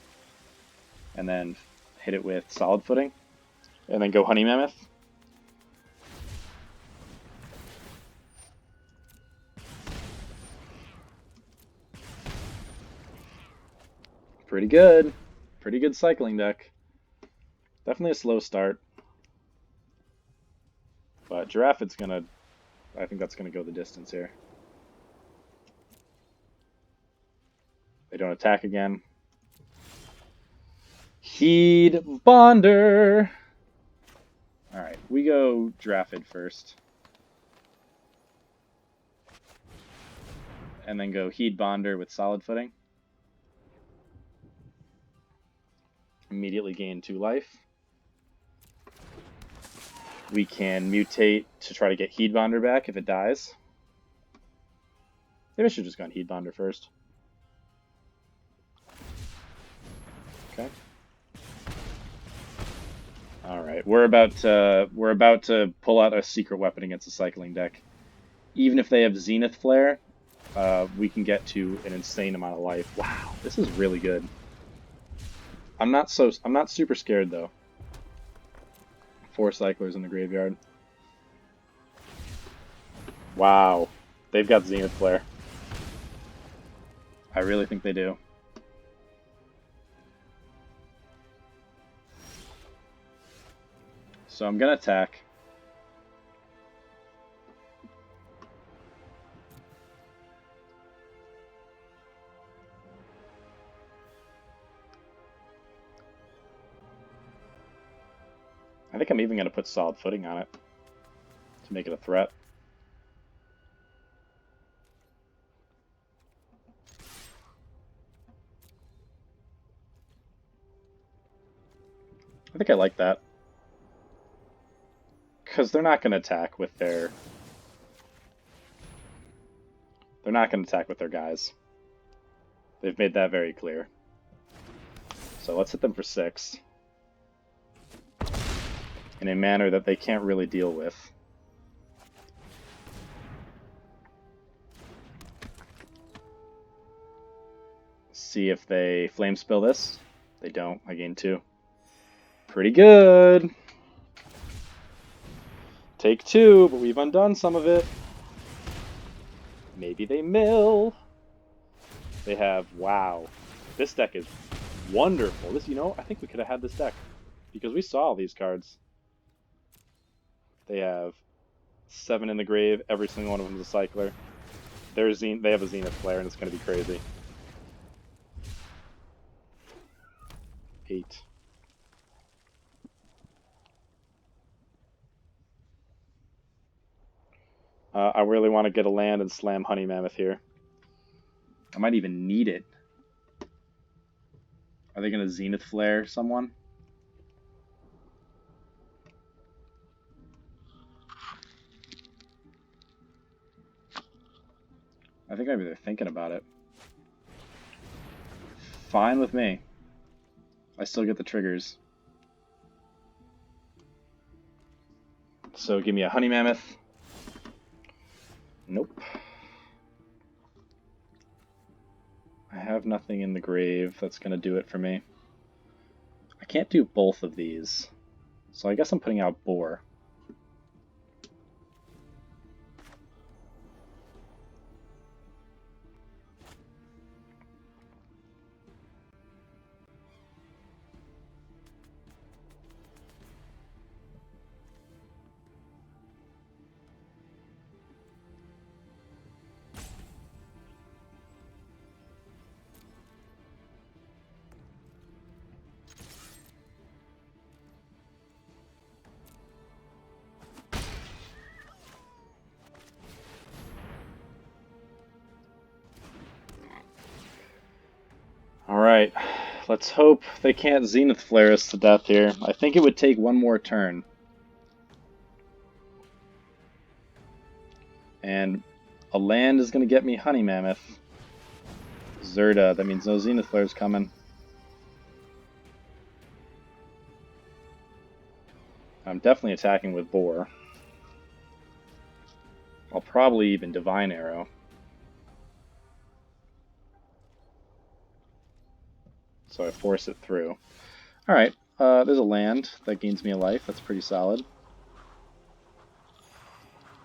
And then hit it with Solid Footing. And then go Honey Mammoth. Pretty good. Pretty good cycling deck. Definitely a slow start. But Giraffid's gonna... I think that's gonna go the distance here. They don't attack again. Heed Bonder! Alright, we go Giraffid first. And then go Heed Bonder with Solid Footing. Immediately gain 2 life. We can mutate to try to get Heed Bonder back if it dies. Maybe I should have just gone Heed Bonder first. Okay. Alright, we're about to pull out a secret weapon against the cycling deck. Even if they have Zenith Flare, we can get to an insane amount of life. Wow, this is really good. I'm not super scared though. 4 cyclers in the graveyard. Wow, they've got Zenith Flare. I really think they do. So I'm gonna attack. I think I'm even gonna put Solid Footing on it to make it a threat. I think I like that. Because they're not going to attack with their... They're not going to attack with their guys. They've made that very clear. So let's hit them for 6. In a manner that they can't really deal with. See if they flame spill this. They don't. I gain 2. Pretty good. Take 2, but we've undone some of it. Maybe they mill. They have, wow. This deck is wonderful. This, you know, I think we could have had this deck because we saw all these cards. They have 7 in the grave. Every single one of them is a cycler. They have a Zenith Flare, and it's going to be crazy. 8. I really want to get a land and slam Honey Mammoth here. I might even need it. Are they going to Zenith Flare someone? I think maybe they're thinking about it. Fine with me. I still get the triggers. So give me a Honey Mammoth. Nope. I have nothing in the grave that's going to do it for me. I can't do both of these. So I guess I'm putting out Boar. Alright, let's hope they can't Zenith Flare us to death here. I think it would take one more turn. And a land is going to get me Honey Mammoth. Zerda, that means no Zenith Flare's coming. I'm definitely attacking with Boar. I'll probably even Divine Arrow. So I force it through. Alright, there's a land that gains me a life. That's pretty solid.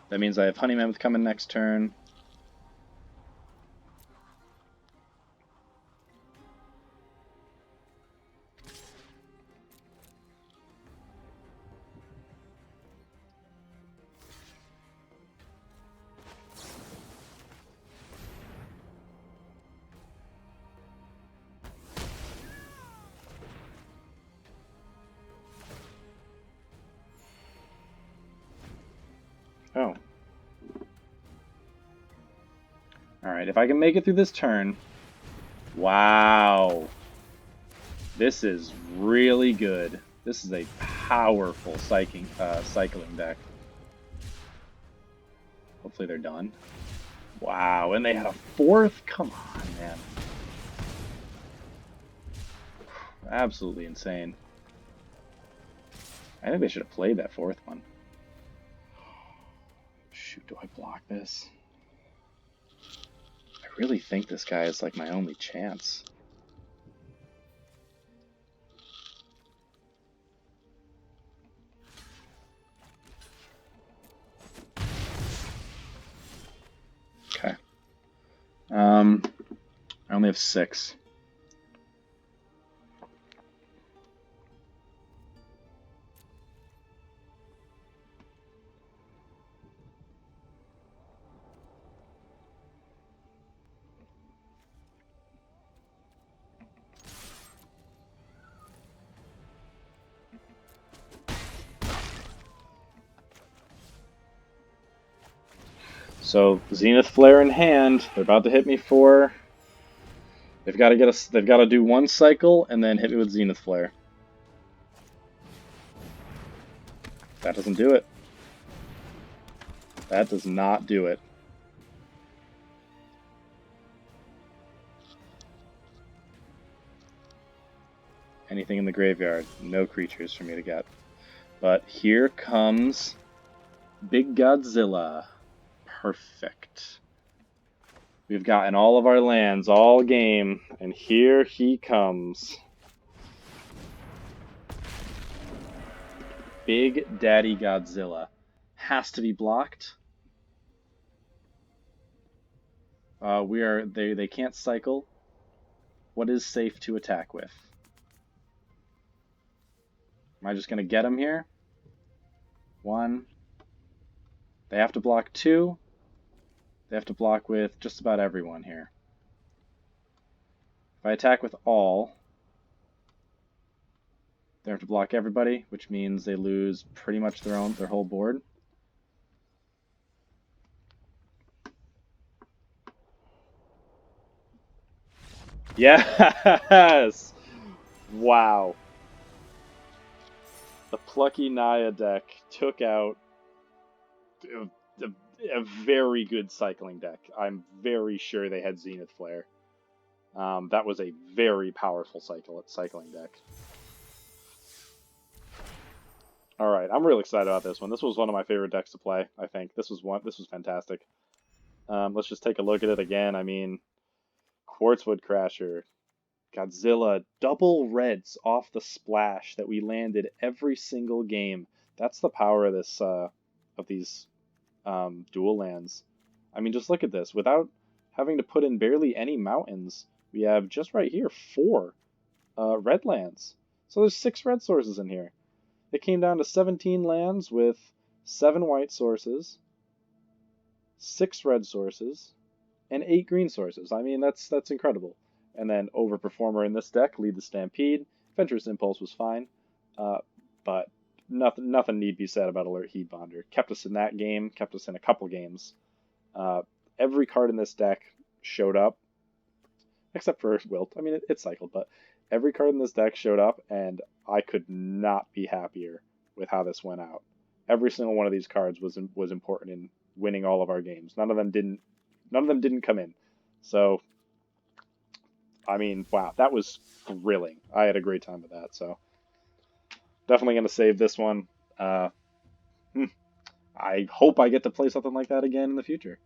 That means I have Honey Mammoth coming next turn. Oh. Alright, if I can make it through this turn... Wow! This is really good. This is a powerful cycling deck. Hopefully they're done. Wow, and they had a 4th? Come on, man. Absolutely insane. I think they should have played that 4th one. Shoot, do I block this? I really think this guy is like my only chance. Okay. I only have 6. So Zenith Flare in hand. They're about to hit me for. They've got to do one cycle and then hit me with Zenith Flare. That doesn't do it. That does not do it. Anything in the graveyard. No creatures for me to get. But here comes Big Godzilla. Perfect. We've gotten all of our lands all game, and here he comes. Big Daddy Godzilla. Has to be blocked. They can't cycle. What is safe to attack with? Am I just gonna get him here? 1. They have to block 2. They have to block with just about everyone here. If I attack with all, they have to block everybody, which means they lose pretty much their whole board. Yes! Wow. The Plucky Naya deck took out a very good cycling deck. I'm very sure they had Zenith Flare. That was a very powerful cycling deck. All right, I'm really excited about this one. This was one of my favorite decks to play. I think this was fantastic. Let's just take a look at it again. I mean, Quartzwood Crasher, Godzilla, double reds off the splash that we landed every single game. That's the power of this of these dual lands. I mean, just look at this. Without having to put in barely any mountains, we have just right here 4 red lands. So there's 6 red sources in here. It came down to 17 lands with 7 white sources, 6 red sources, and 8 green sources. I mean, that's incredible. And then Overperformer in this deck, Lead the Stampede. Venturous Impulse was fine, but nothing need be said about Alert Heatbonder. Kept us in that game, kept us in a couple games. Every card in this deck showed up, except for Wilt. I mean, it cycled, but every card in this deck showed up, and I could not be happier with how this went out. Every single one of these cards was important in winning all of our games. None of them didn't come in. So, I mean, wow, that was thrilling. I had a great time with that. So, definitely going to save this one. I hope I get to play something like that again in the future.